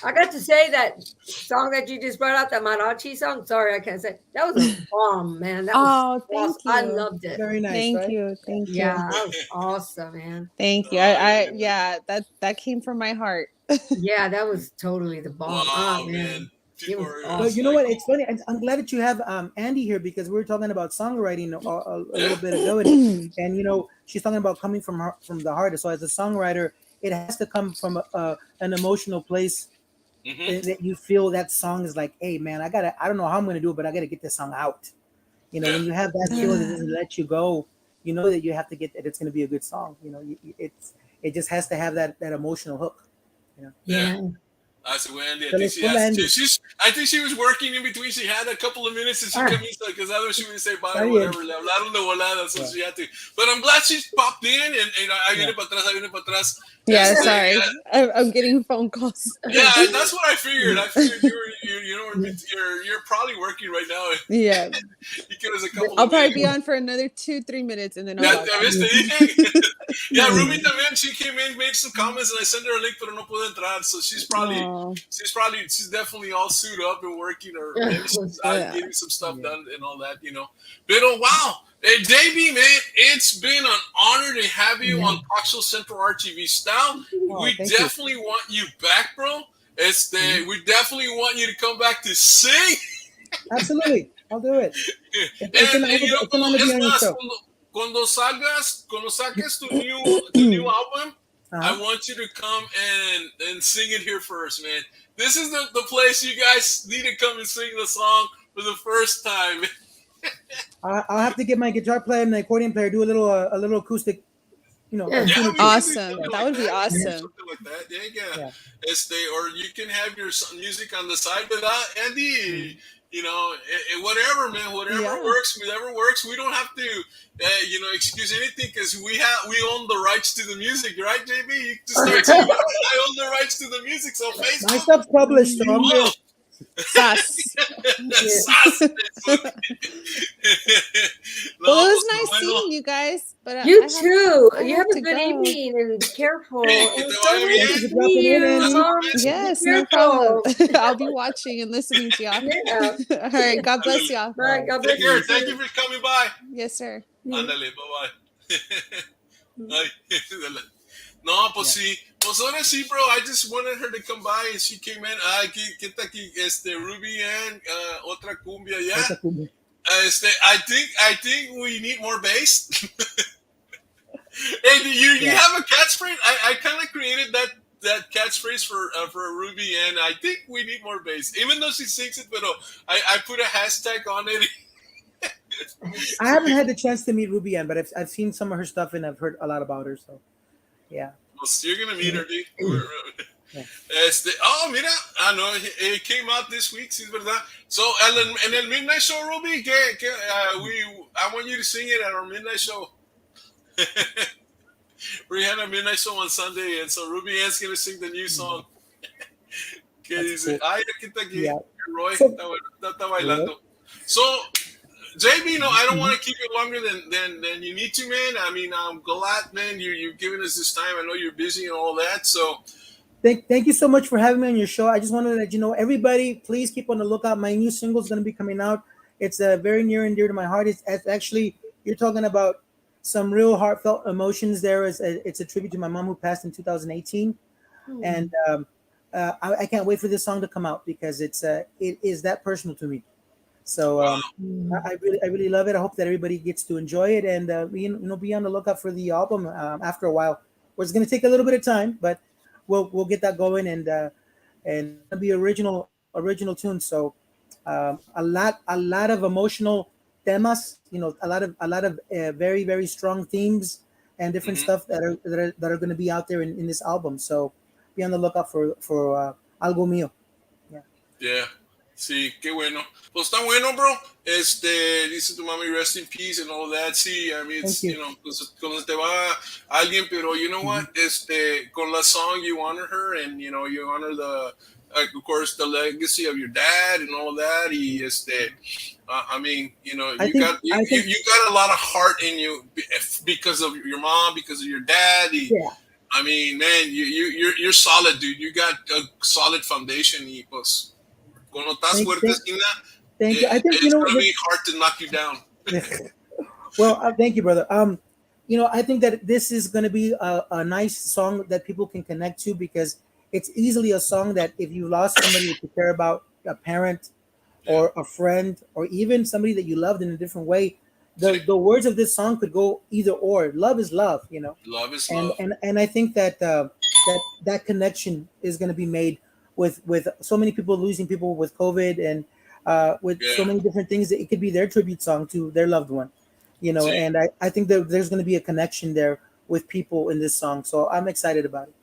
I got to say that song that you just brought out, the mariachi song. Sorry, I can't say. That was a bomb, man. That was thank you. I loved it. Very nice. Thank you. Yeah, that was awesome, man. Thank you. That came from my heart. Yeah, that was totally the bomb. Wow, man. But you know what? It's funny. I'm glad that you have Andy here, because we were talking about songwriting a little bit ago, and she's talking about coming from the heart. So as a songwriter, it has to come from an emotional place that you feel that song is like, hey man, I don't know how I'm gonna do it, but I gotta get this song out. When you have that feeling that doesn't let you go, that you have to get that it's gonna be a good song. It just has to have that emotional hook. Yeah. I said, Wendy, Se les fue la Andy. I think she was working in between. She had a couple of minutes and she came in because otherwise she would say bye Está or bien. whatever. Le hablaron de volada, so she had to. But I'm glad she popped in and ahí viene para atrás, ahí viene para atrás. Yeah, Este, sorry. yeah, I'm getting phone calls. yeah, that's what I figured. I figured you're probably working right now. Yeah. You give us a couple I'll of probably minutes. be on for another 2-3 minutes and then I'll Yeah, log ya out. viste. Yeah, Ruby también, she came in, made some comments, and I sent her a link, pero no puede entrar. So she's definitely all suited up and working, or maybe she's getting some stuff done and all that, you know. But wow, hey, JB, man, it's been an honor to have you on Talk Central RTV Style. We definitely want you back, bro. We definitely want you to come back to sing. Absolutely, I'll do it. Cuando saques tu new album, I want you to come and sing it here first, man. This is the place you guys need to come and sing the song for the first time. I'll have to get my guitar player and the accordion player, do a little acoustic, you know. Awesome. That would be awesome. Something like that. Yeah. Or you can have your music on the side, but Andy, you know, whatever, man, whatever works. We don't have to, excuse anything because we own the rights to the music, right, JB? You just start saying, I own the rights to the music, so Facebook. My stuff's published, so I'm good. Sass. Well, it was nice seeing you guys. But you too. You have a good go. Evening and be careful. And so nice to see you. Yes, no problem. I'll be watching and listening to y'all. Yeah. All right. God bless y'all. Bye. God bless you. Thank you for coming by. Yes, sir. Ándale, bye-bye. No, pues sí. Pues ahora sí, bro. I just wanted her to come by and she came in. ¿Qué está aquí? Ruby and otra cumbia, yeah. Otra cumbia. I think we need more bass. Hey, you have a catchphrase? I kind of created that catchphrase for Ruby, and I think we need more bass. Even though she sings it, but I put a hashtag on it. I haven't had the chance to meet Ruby Ann, but I've seen some of her stuff and I've heard a lot about her. So, yeah. Well, you're gonna meet her, dude. Mira, no, it came out this week, sí, verdad. So, en el midnight show, Ruby, I want you to sing it at our midnight show. We had a midnight show on Sunday, and so Ruby Ann's gonna sing the new song. Que dice, ay, aquí está aquí, Roy está bailando. So, JB, I don't want to keep it longer than you need to, man. I mean, I'm glad, man, you've given us this time. I know you're busy and all that, so. Thank you so much for having me on your show. I just wanted to let you know, everybody, please keep on the lookout. My new single is going to be coming out. It's very near and dear to my heart. It's actually, you're talking about some real heartfelt emotions there. It's a tribute to my mom who passed in 2018. And I can't wait for this song to come out because it is that personal to me. So I really love it. I hope that everybody gets to enjoy it and be on the lookout for the album after a while. Where it's going to take a little bit of time, but we'll get that going and it'll be original tunes. So a lot of emotional temas, a lot of very, very strong themes and different stuff that are going to be out there in this album. So be on the lookout for Algo Mío. Yeah. Sí, qué bueno. Pues está bueno, bro. Dice tu mami, rest in peace and all that. Sí, I mean, it's, cuando te va alguien, pero you know what? Con la song, you honor her and, you honor of course, the legacy of your dad and all that. Y I mean, you got a lot of heart in you because of your mom, because of your dad. I mean, man, you're solid, dude. You got a solid foundation. Y pues, cuando estás fuerte, thank you. I think it's gonna be hard to knock you down. Well, thank you, brother. I think that this is going to be a nice song that people can connect to because it's easily a song that if you lost somebody that you care about, a parent or a friend or even somebody that you loved in a different way, the words of this song could go either or. Love is love, Love is love. And I think that that connection is going to be made with so many people losing people with COVID and with so many different things that it could be their tribute song to their loved one, and I think that there's going to be a connection there with people in this song. So I'm excited about it.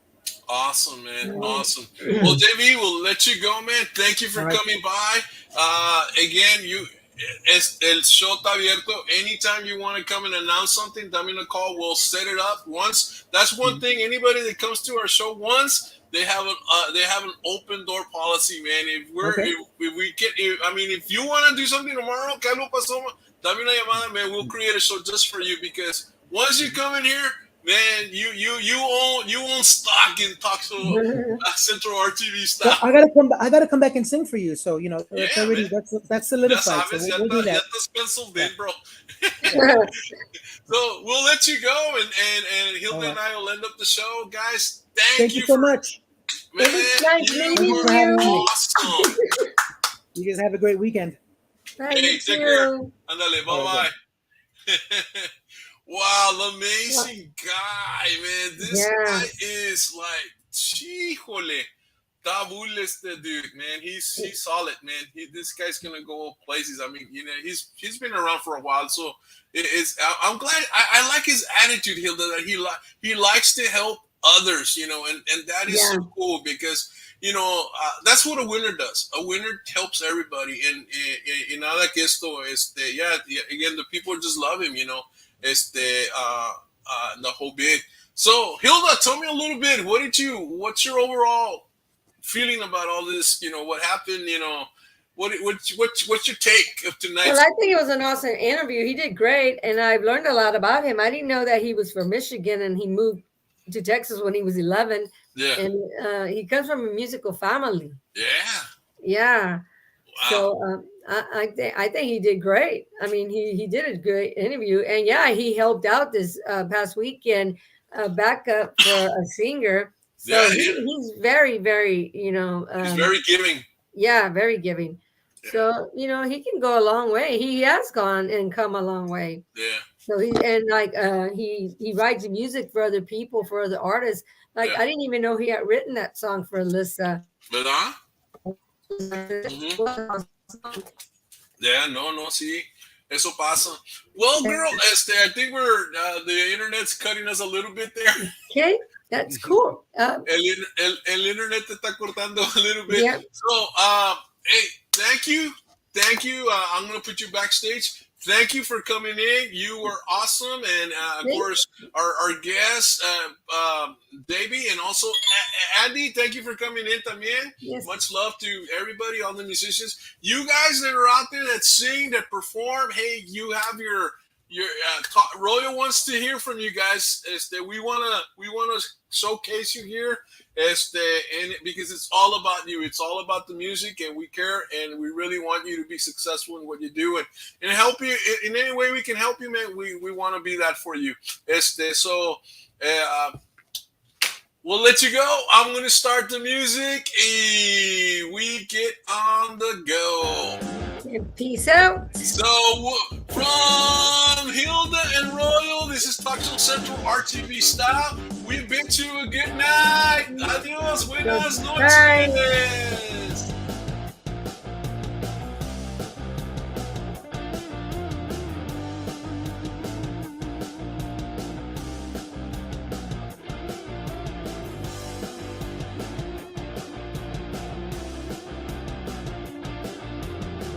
Awesome, man. Awesome. Well, JB, we'll let you go, man. Thank you for coming by. Again, el show está abierto. Anytime you want to come and announce something, dame a call. We'll set it up. Once, that's one thing. Anybody that comes to our show once, they have an open door policy, man. If you want to do something tomorrow, ¿qué lo pasó? Dame una llamada, man. We'll create a show just for you, because once you come in here, man, you own stock in Talk Show Central RTV style. Well, I gotta come back and sing for you. So it's already that's solidified. So we'll do that. Penciled in, bro. So we'll let you go, and Hilda and I will end up the show, guys. Thank you so much. Man, you were awesome. You guys have a great weekend. Hey, take care. Andale, bye-bye. Wow, amazing guy, man. This guy is like, híjole, tabul este dude, man. He's solid, man. This guy's gonna go places. I mean, he's been around for a while, so I'm glad. I like his attitude, Hilda, that he likes to help others, and that is so cool, because that's what a winner does. A winner helps everybody, and nada que esto, again, the people just love him, the whole bit. So Hilda, tell me a little bit. What's your overall feeling about all this? What happened? What's your take of tonight? Well, I think it was an awesome interview. He did great, and I've learned a lot about him. I didn't know that he was from Michigan and he moved to Texas when he was 11. Yeah, and he comes from a musical family. Yeah. Wow. So I think he did great. I mean, he did a great interview, and he helped out this past weekend, backup for a singer. So he's very, very, he's very giving. Yeah, very giving. Yeah. So he can go a long way. He has gone and come a long way. Yeah. So he writes music for other people, for other artists. Like I didn't even know he had written that song for Alyssa. ¿Verdad? Yeah, no, sí, eso pasa. Well, girl, I think the internet's cutting us a little bit there. Okay, that's cool. El internet te está cortando a little bit. Yeah. So, hey, thank you. I'm gonna put you backstage. Thank you for coming in. You were awesome, and of course, our guest, Davey, and also Andy. Thank you for coming in, también. Yes. Much love to everybody, all the musicians. You guys that are out there that sing, that perform. Hey, you have your Royal wants to hear from you guys. We wanna showcase you here. And because it's all about you, it's all about the music, and we care, and we really want you to be successful in what you do, and help you in any way we can help you, man. We want to be that for you. So we'll let you go. I'm gonna start the music, and we get on the go. Peace out. So from Hilda and Royal, this is Talk Show Central RTV style. We bid you a good night. Adios, buenas noches.